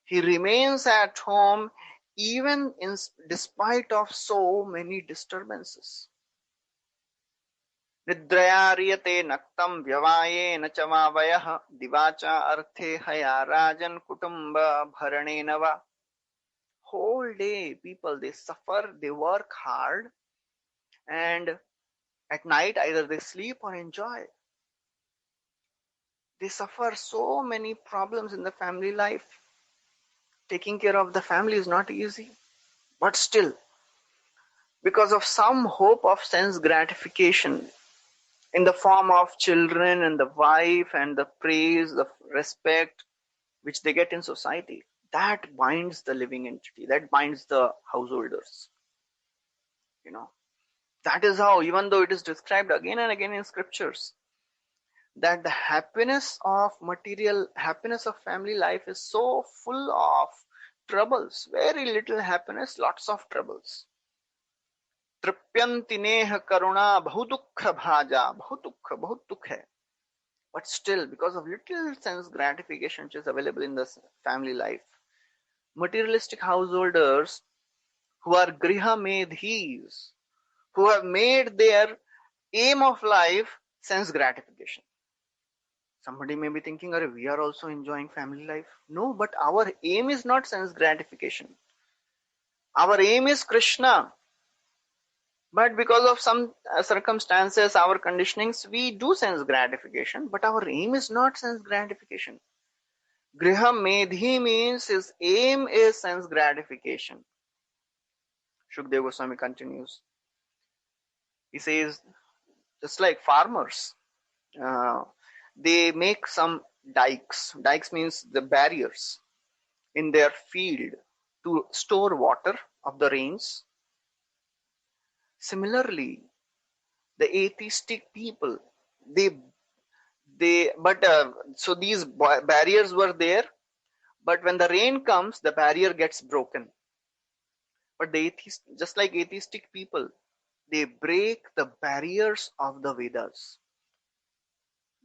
He remains at home even despite of so many disturbances. Nidrayariyate naktam vyavaye nachamavayah divacha arthe haya rajan kutumba bharanenava. Whole day people, they suffer, they work hard, and at night either they sleep or enjoy. They suffer so many problems in the family life. Taking care of the family is not easy, but still, because of some hope of sense gratification in the form of children and the wife and the praise, the respect which they get in society, that binds the living entity, that binds the householders. That is how, even though it is described again and again in scriptures, that the happiness of family life is so full of troubles. Very little happiness, lots of troubles. Tripyanti neha karuna bahudukha bhaja, bahudukha hai. But still, because of little sense gratification which is available in the family life, materialistic householders who are griha medhis, who have made their aim of life sense gratification. Somebody may be thinking, we are also enjoying family life. No, but our aim is not sense gratification. Our aim is Krishna. But because of some circumstances, our conditionings, we do sense gratification, but our aim is not sense gratification. Griha medhi means his aim is sense gratification. Shukadeva Goswami continues. He says, just like farmers, they make some dikes. Dikes means the barriers in their field to store water of the rains. Similarly, the atheistic people, so these barriers were there, but when the rain comes, the barrier gets broken. But just like atheistic people, they break the barriers of the Vedas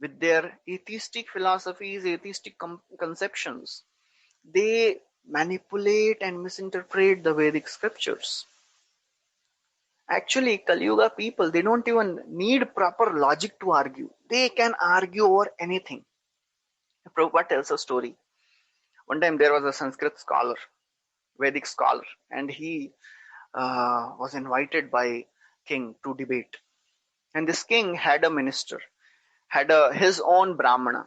with their atheistic philosophies, atheistic conceptions. They manipulate and misinterpret the Vedic scriptures. Actually, Kali Yuga people, they don't even need proper logic to argue. They can argue over anything. Prabhupada tells a story. One time there was a Sanskrit scholar, Vedic scholar, and he was invited by king to debate. And this king had a minister, had his own Brahmana.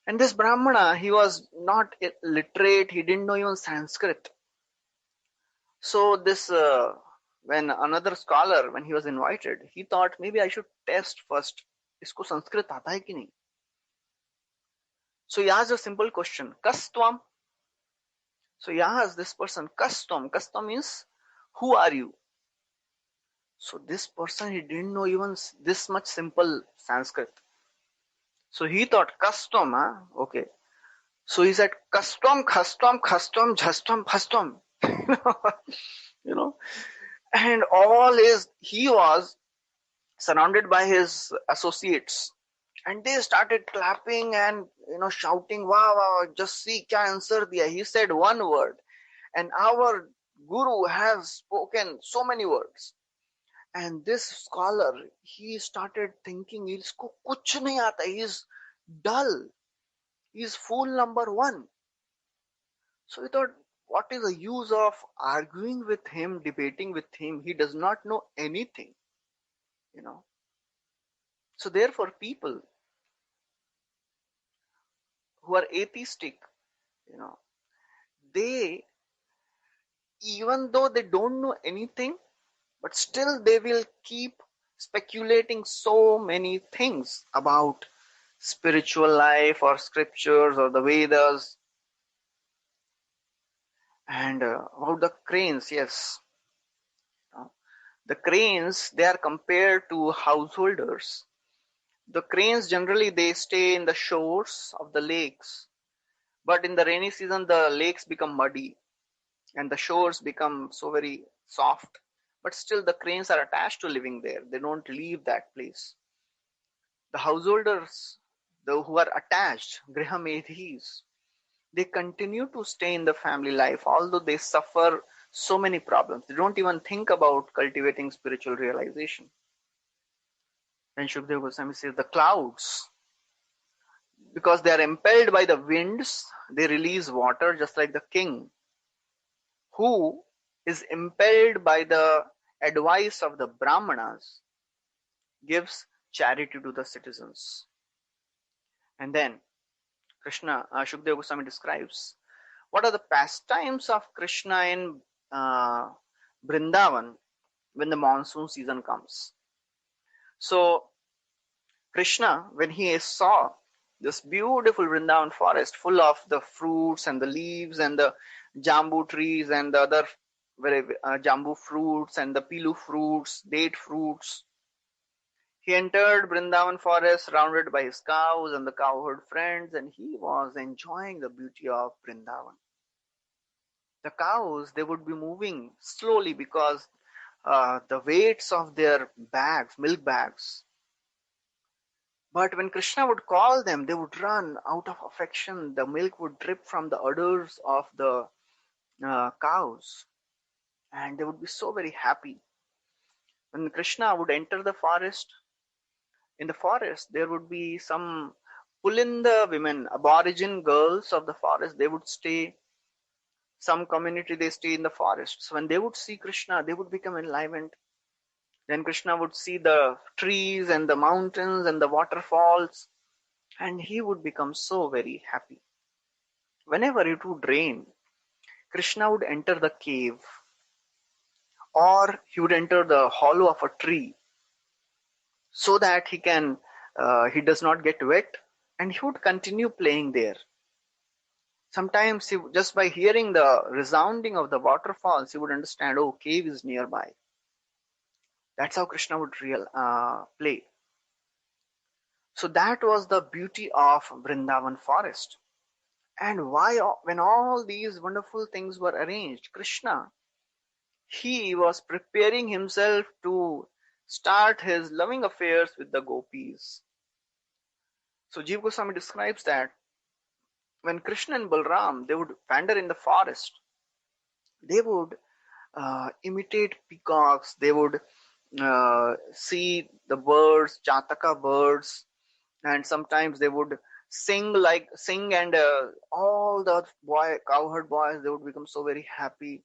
And this Brahmana, he was not literate, he didn't know even Sanskrit. So when another scholar, when he was invited, he thought maybe I should test first, isko Sanskrit aata hai ki nahi? So he asked a simple question, Kastvam. So he asked this person, Kastvam. Kastvam means, who are you? So this person, he didn't know even this much simple Sanskrit. So he thought, Kastvam, huh? Okay. So he said, Kastvam, Kastvam, Kastvam, Jastam, Phastvam. You know, and he was surrounded by his associates, and they started clapping and shouting, wow, wow, just see kya answer diya. He said one word, and our guru has spoken so many words. And this scholar, he started thinking, isko kuch nahi aata, he is dull, he is fool number one. So he thought, what is the use of arguing with him, debating with him? He does not know anything, So therefore, people who are atheistic, they, even though they don't know anything, but still they will keep speculating so many things about spiritual life or scriptures or the Vedas. And about the cranes, yes. The cranes, they are compared to householders. The cranes generally, they stay in the shores of the lakes. But in the rainy season, the lakes become muddy and the shores become so very soft. But still the cranes are attached to living there. They don't leave that place. The householders, who are attached, grihamedhis, they continue to stay in the family life, although they suffer so many problems. They don't even think about cultivating spiritual realization. And Shukdev Goswami says the clouds, because they are impelled by the winds, they release water, just like the king, who is impelled by the advice of the Brahmanas, gives charity to the citizens. And then Shukdev Goswami describes what are the pastimes of Krishna in Vrindavan when the monsoon season comes. So Krishna, when he saw this beautiful Vrindavan forest full of the fruits and the leaves and the jambu trees and the other jambu fruits and the pilu fruits, date fruits, he entered Vrindavan forest surrounded by his cows and the cowherd friends, and he was enjoying the beauty of Vrindavan. The cows, they would be moving slowly because the weights of their bags, milk bags. But when Krishna would call them, they would run out of affection. The milk would drip from the udders of the cows, and they would be so very happy. When Krishna would enter the forest, in the forest there would be some Pulinda women, aborigine girls of the forest. They would stay, some community, they stay in the forest. So when they would see Krishna, they would become enlivened. Then Krishna would see the trees and the mountains and the waterfalls, and he would become so very happy. Whenever it would rain, Krishna would enter the cave, or he would enter the hollow of a tree, so that he does not get wet, and he would continue playing there. Sometimes just by hearing the resounding of the waterfalls, he would understand, oh, cave is nearby. That's how Krishna would play. So that was the beauty of Vrindavan forest. And why, when all these wonderful things were arranged, Krishna, he was preparing himself to start his loving affairs with the gopis. So Jiva Goswami describes that when Krishna and Balram, they would wander in the forest, they would imitate peacocks, they would see the birds, Chataka birds, and sometimes they would sing and all the cowherd boys, they would become so very happy.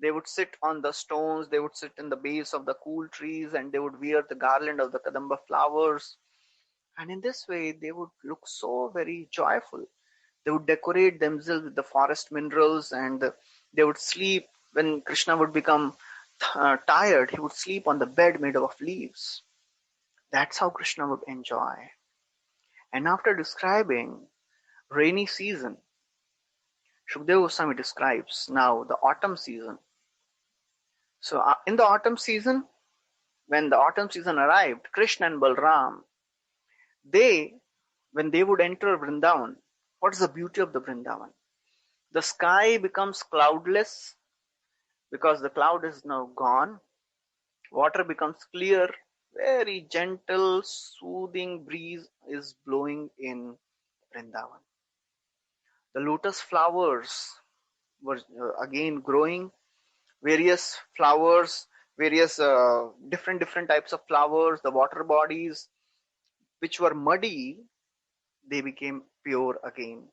They would sit on the stones, they would sit in the base of the cool trees, and they would wear the garland of the kadamba flowers. And in this way, they would look so very joyful. They would decorate themselves with the forest minerals, and they would sleep. When Krishna would become tired, he would sleep on the bed made of leaves. That's how Krishna would enjoy. And after describing rainy season, Shukadeva Goswami describes now the autumn season. So in the autumn season, when the autumn season arrived, Krishna and Balram, when they would enter Vrindavan, what is the beauty of the Vrindavan? The sky becomes cloudless because the cloud is now gone. Water becomes clear. Very gentle, soothing breeze is blowing in Vrindavan. The lotus flowers were again growing. Various flowers, various different types of flowers, the water bodies, which were muddy, they became pure again.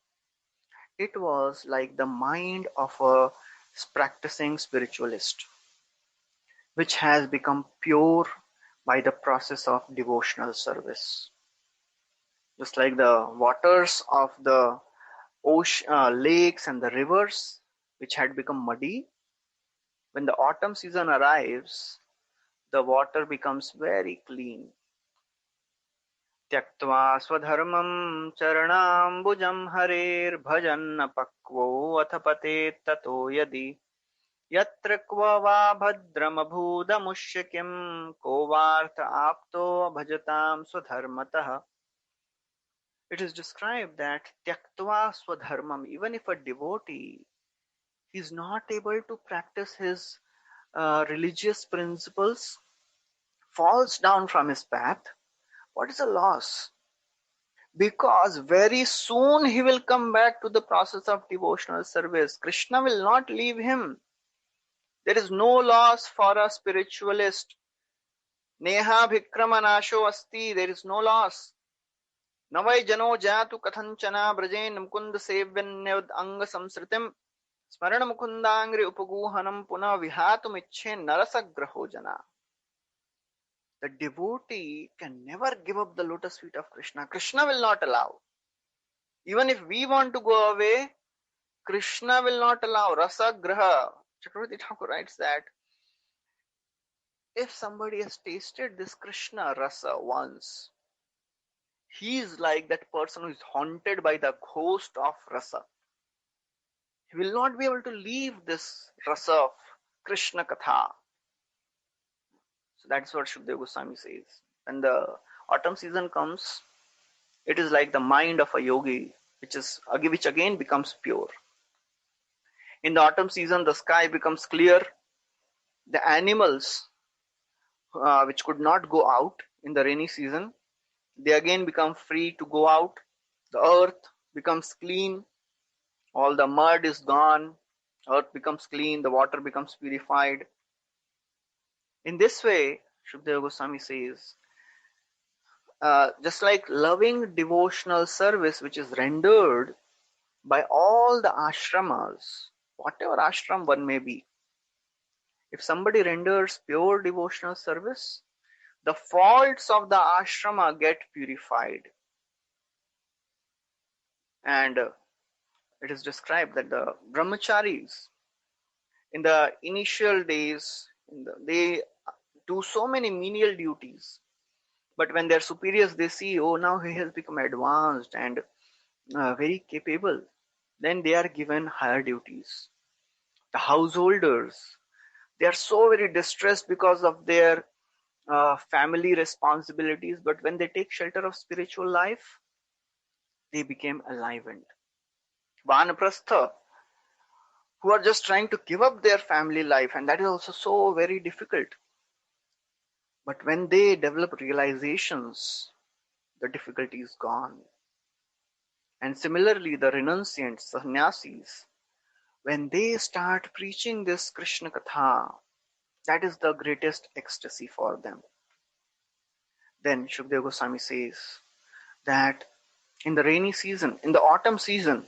It was like the mind of a practicing spiritualist, which has become pure by the process of devotional service. Just like the waters of the ocean, lakes and the rivers, which had become muddy, when the autumn season arrives, the water becomes very clean. त्यक्त्वा स्वधर्मं चरणाम्बुजं हरेर्भजन्न पक्वो अथ पतेत् ततो यदि यत्र क्व वा भद्रमभूदमुष्य किं को वार्थ आप्तो भजतां स्वधर्मतः. It is described that tyaktva swadharmam, even if a devotee is not able to practice his religious principles, falls down from his path, what is the loss? Because very soon he will come back to the process of devotional service. Krishna will not leave him. There is no loss for a spiritualist. Neha bhikramanasho asti, there is no loss. Navai jano jatu kathanchana brajen mukund sevanyad anga samsritim smarana mukundangri upaguhanam puna vihatum ichhe narasagraho jana. The devotee can never give up the lotus feet of Krishna. Krishna will not allow. Even if we want to go away, Krishna will not allow. Rasagraha. Chakravarti Thakur writes that if somebody has tasted this Krishna rasa once, he is like that person who is haunted by the ghost of rasa. He will not be able to leave this rasa of Krishna Katha. So that's what Shukadeva Goswami says. When the autumn season comes, it is like the mind of a yogi, which again becomes pure. In the autumn season, the sky becomes clear. The animals which could not go out in the rainy season, they again become free to go out. The earth becomes clean. All the mud is gone. Earth becomes clean. The water becomes purified. In this way, Shukadeva Goswami says, just like loving devotional service which is rendered by all the ashramas, whatever ashram one may be, if somebody renders pure devotional service, the faults of the ashrama get purified. And it is described that the brahmacharis, in the initial days, they do so many menial duties. But when their superiors, they see, oh, now he has become advanced and very capable, then they are given higher duties. The householders, they are so very distressed because of their family responsibilities, but when they take shelter of spiritual life, they became enlivened. Vanaprastha, who are just trying to give up their family life, and that is also so very difficult. But when they develop realizations, the difficulty is gone. And similarly, the renunciants, sannyasis, when they start preaching this Krishna Katha, that is the greatest ecstasy for them. Then Shukdev Goswami says that in the rainy season, in the autumn season,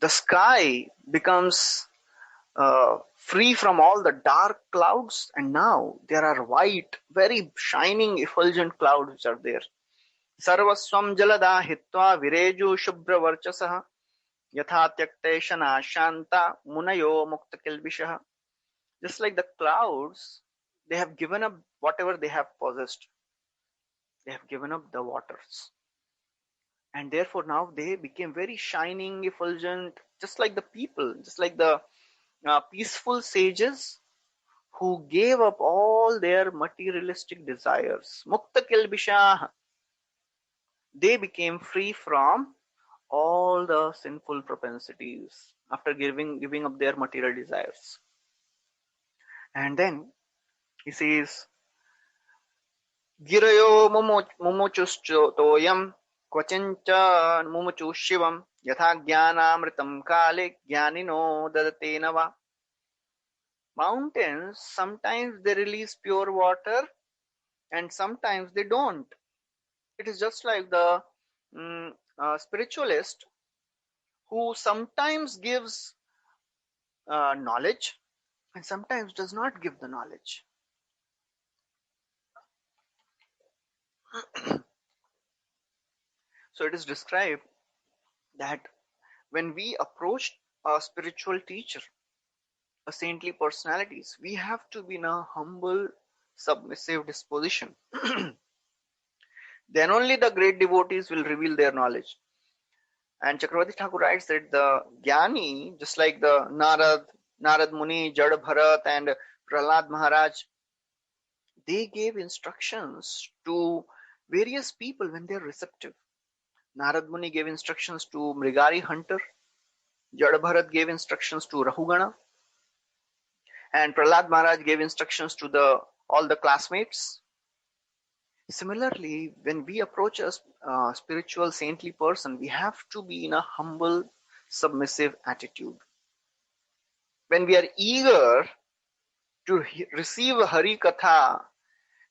the sky becomes free from all the dark clouds, and now there are white, very shining, effulgent clouds which are there. Sarvaswam jalada hitva vireju shubra varchasah yatha tyakteshana shanta munayo mukta kilbishah. Just like the clouds, they have given up whatever they have possessed. They have given up the waters. And therefore now they became very shining, effulgent, just like the people, just like the peaceful sages who gave up all their materialistic desires. Mukta kilbishah. They became free from all the sinful propensities after giving up their material desires. And then he says, Girayo mumuchustoyam kvachincha mumuchu shivam yatha jnanamritam kale jnanino dadatena. Mountains, sometimes they release pure water and sometimes they don't. It is just like the spiritualist who sometimes gives knowledge and sometimes does not give the knowledge. So it is described that when we approach a spiritual teacher, a saintly personalities, we have to be in a humble, submissive disposition. Then only the great devotees will reveal their knowledge. And Chakravarti Thakur writes that the Jnani, just like the Narad Muni, Jad Bharat and Prahlad Maharaj, they gave instructions to various people when they are receptive. Narad Muni gave instructions to Mrigari hunter, Jad Bharat gave instructions to Rahugana, and Prahlad Maharaj gave instructions to all the classmates. Similarly, when we approach a spiritual saintly person, we have to be in a humble, submissive attitude. When we are eager to receive a Hari Katha,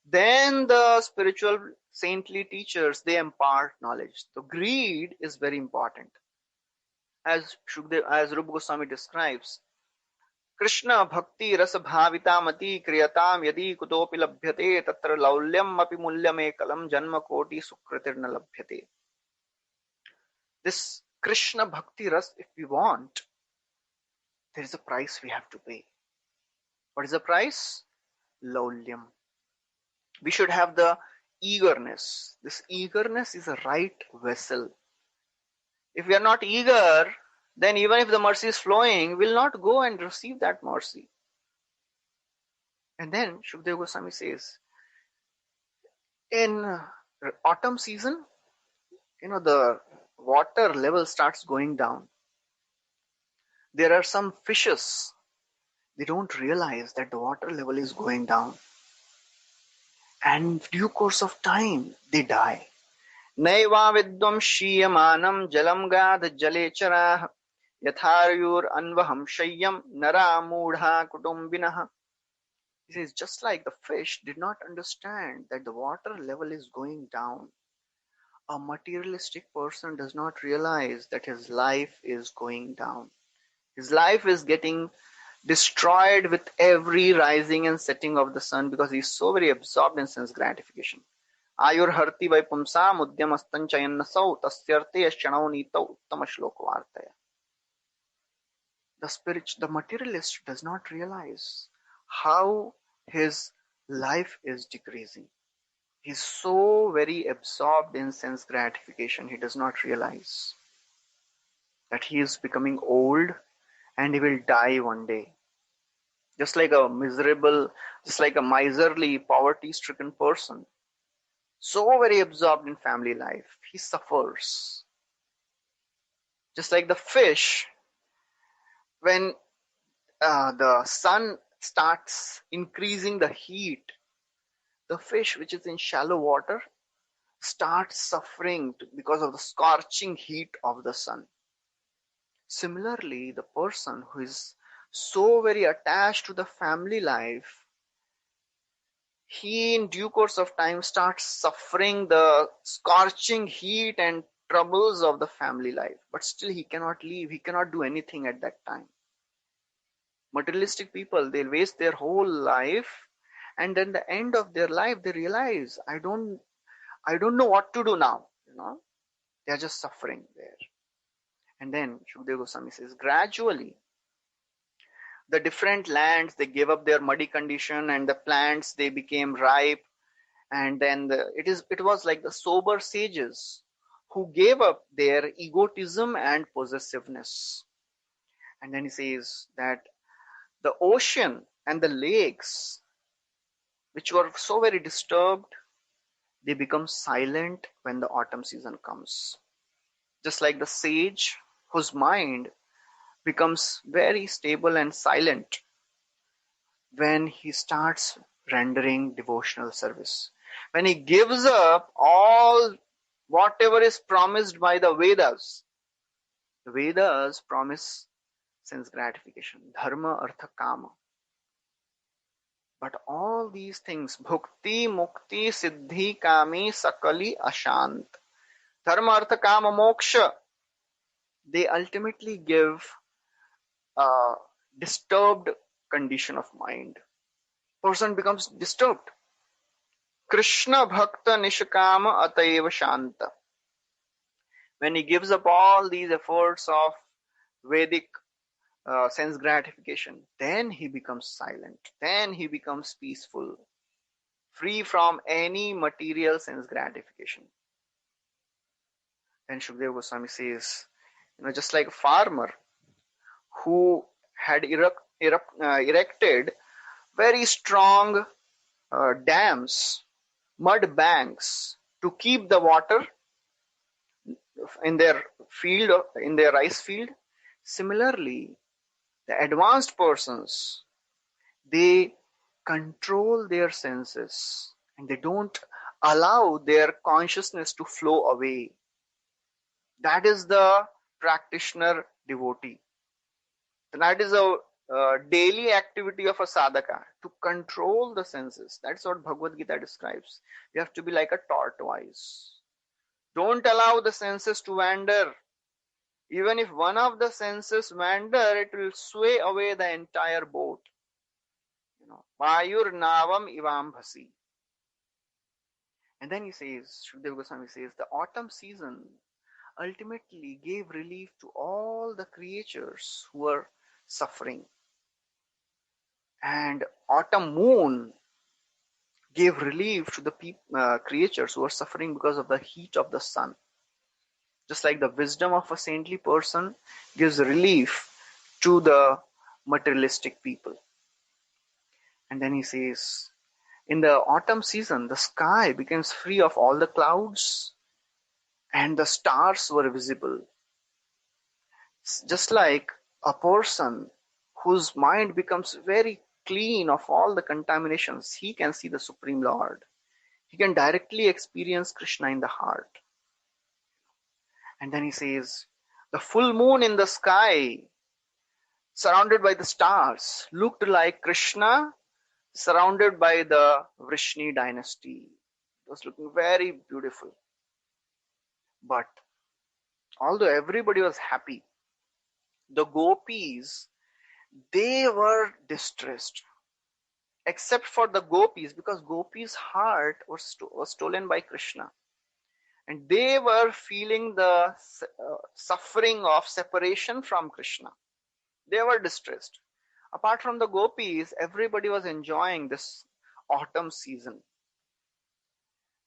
then the spiritual saintly teachers, they impart knowledge. So greed is very important. As Rupa Goswami describes, Krishna bhakti rasa bhavita mati kriyatam yadi kutopi labhyate tatra laulyam api mulyam ekalam janma koti sukritirna labhyate. This Krishna bhakti ras, if we want, there is a price we have to pay. What is the price? Laulyam. We should have the eagerness. This eagerness is a right vessel. If we are not eager, then even if the mercy is flowing, we'll not go and receive that mercy. And then Shukdev Goswami says, in autumn season, the water level starts going down. There are some fishes, they don't realize that the water level is going down. And due course of time, they die. Naiva vidvam shiyamanam jalam gadh jalechara yatharyur anvaham shayyam nara mudha kutumbinah. He says, just like the fish did not understand that the water level is going down, a materialistic person does not realize that his life is going down. His life is getting destroyed with every rising and setting of the sun because he is so very absorbed in sense gratification. Ayur harti vai pumsam udyam chayanasau tasyarte yashanau nitau uttama shloka vartaya. The materialist does not realize how his life is decreasing. He is so very absorbed in sense gratification, he does not realize that he is becoming old and he will die one day. just like a miserable, just like a miserly, poverty-stricken person, so very absorbed in family life, he suffers. Just like the fish, when the sun starts increasing the heat, the fish which is in shallow water starts suffering because of the scorching heat of the sun. Similarly, the person who is so very attached to the family life, he in due course of time starts suffering the scorching heat and troubles of the family life, but still he cannot leave, he cannot do anything at that time. Materialistic people, they'll waste their whole life, and then the end of their life they realize, I don't know what to do now, they're just suffering there. And then Shukdev Goswami says, gradually the different lands, they gave up their muddy condition, and the plants, they became ripe. And then it was like the sober sages who gave up their egotism and possessiveness. And then he says that the ocean and the lakes, which were so very disturbed, they become silent when the autumn season comes. Just like the sage whose mind becomes very stable and silent when he starts rendering devotional service. When he gives up all whatever is promised by the Vedas. The Vedas promise sense gratification, dharma, artha, kama. But all these things, bhukti, mukti, siddhi, kami, sakali, ashant, dharma, artha, kama, moksha, they ultimately give a disturbed condition of mind. Person becomes disturbed. Krishna bhakta nishkama ataiva shanta. When he gives up all these efforts of Vedic sense gratification, then he becomes silent. Then he becomes peaceful, free from any material sense gratification. Then Shukdev Goswami says, just like a farmer who had erected very strong dams, mud banks to keep the water in their field, in their rice field. Similarly, the advanced persons, they control their senses and they don't allow their consciousness to flow away. That is the practitioner devotee. That is a daily activity of a sadhaka, to control the senses. That's what Bhagavad Gita describes. You have to be like a tortoise. Don't allow the senses to wander. Even if one of the senses wander, it will sway away the entire boat. Vayur navam ivam bhasi. And then he says, Shukdev Goswami says, the autumn season ultimately gave relief to all the creatures who were suffering. And autumn moon gave relief to the creatures who were suffering because of the heat of the sun. Just like the wisdom of a saintly person gives relief to the materialistic people. And then he says, in the autumn season, the sky becomes free of all the clouds and the stars were visible. Just like a person whose mind becomes very clean of all the contaminations, he can see the Supreme Lord. He can directly experience Krishna in the heart. And then he says, the full moon in the sky, surrounded by the stars, looked like Krishna surrounded by the Vrishni dynasty. It was looking very beautiful. But although everybody was happy, the gopis, they were distressed. Except for the gopis, because gopis' heart was stolen by Krishna. And they were feeling the suffering of separation from Krishna. They were distressed. Apart from the gopis, everybody was enjoying this autumn season.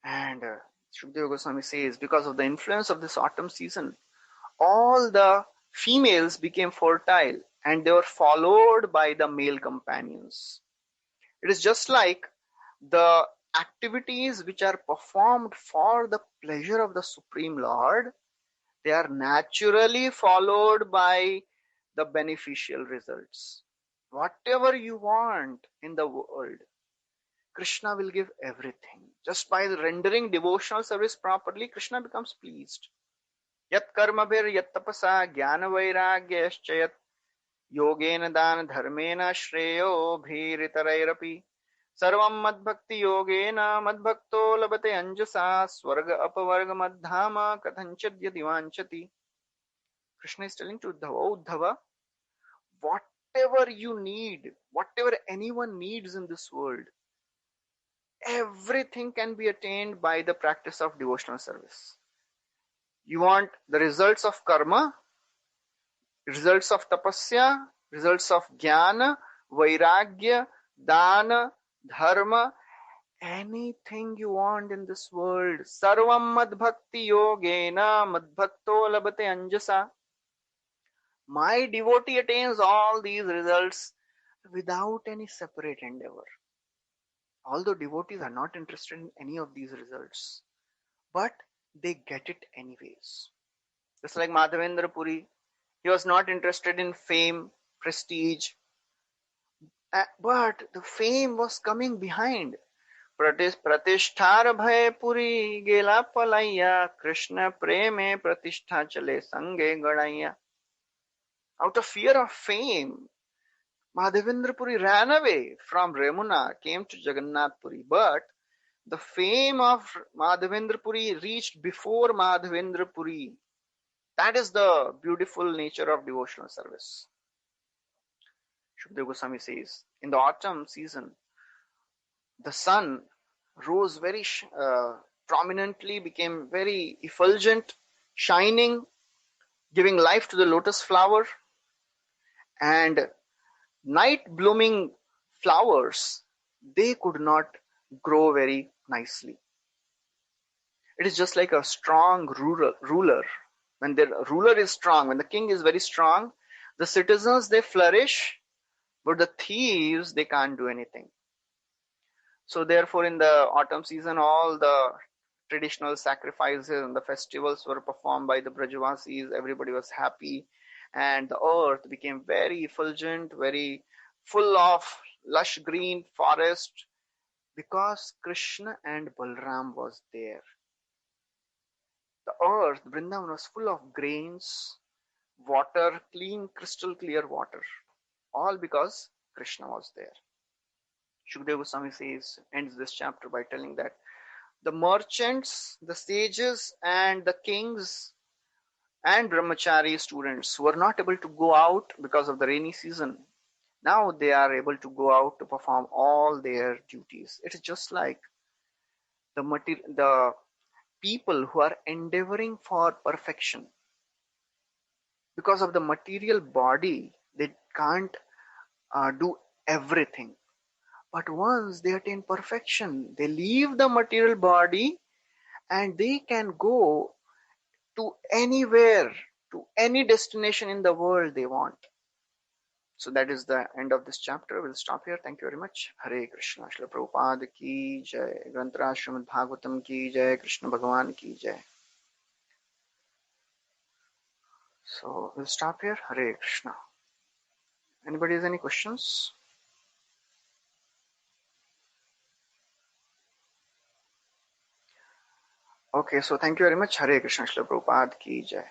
And Shukdev Goswami says, because of the influence of this autumn season, all the females became fertile. and they were followed by the male companions. It is just like the activities which are performed for the pleasure of the Supreme Lord, they are naturally followed by the beneficial results. Whatever you want in the world, Krishna will give everything. Just by rendering devotional service properly, Krishna becomes pleased. Yat karmabhir yat tapasa jnana vairagyascha yat yogena dana dharmena shreyo bhiritarairapi sarvam madbhakti yogena madbhakto labate anjasa swarga apavarga madhama kathanchad yadivanchati. Krishna is telling to Uddhava, "Oh Uddhava, whatever you need, whatever anyone needs in this world, everything can be attained by the practice of devotional service. You want the results of karma, results of tapasya, results of jnana, vairagya, dana, dharma, anything you want in this world. Sarvam madbhakti yogena madbhakto labate anjasa. My devotee attains all these results without any separate endeavor. Although devotees are not interested in any of these results, but they get it anyways. Just like Madhavendra Puri, he was not interested in fame, prestige, but the fame was coming behind. Pratishthar bhay puri gela palaya, Krishna preme pratishtha chale sange gadaya. Out of fear of fame, Madhavendra Puri ran away from Remuna, came to Jagannath Puri, but the fame of Madhavendra Puri reached before Madhavendra Puri. That is the beautiful nature of devotional service. Shukdev Goswami says, in the autumn season, the sun rose very prominently, became very effulgent, shining, giving life to the lotus flower, and night blooming flowers, they could not grow very nicely. It is just like a strong ruler. When the ruler is strong, when the king is very strong, the citizens, they flourish, but the thieves, they can't do anything. So therefore, in the autumn season, all the traditional sacrifices and the festivals were performed by the Brajavasis. Everybody was happy, and the earth became very effulgent, very full of lush green forest, because Krishna and Balram was there. The earth, Vrindavan, was full of grains, water, clean, crystal clear water, all because Krishna was there. Shukdev Goswami says, ends this chapter by telling that the merchants, the sages, and the kings and brahmachari students were not able to go out because of the rainy season. Now they are able to go out to perform all their duties. It is just like the people who are endeavoring for perfection. Because of the material body, they can't do everything. But once they attain perfection, they leave the material body and they can go to anywhere, to any destination in the world they want. So that is the end of this chapter. We'll stop here. Thank you very much. Hare Krishna. Srila Prabhupada ki jai. Granthra Srimad Bhagavatam ki jai. Krishna Bhagavan ki jai. So we'll stop here. Hare Krishna. Anybody has any questions? Okay, so thank you very much. Hare Krishna. Srila Prabhupada ki jai.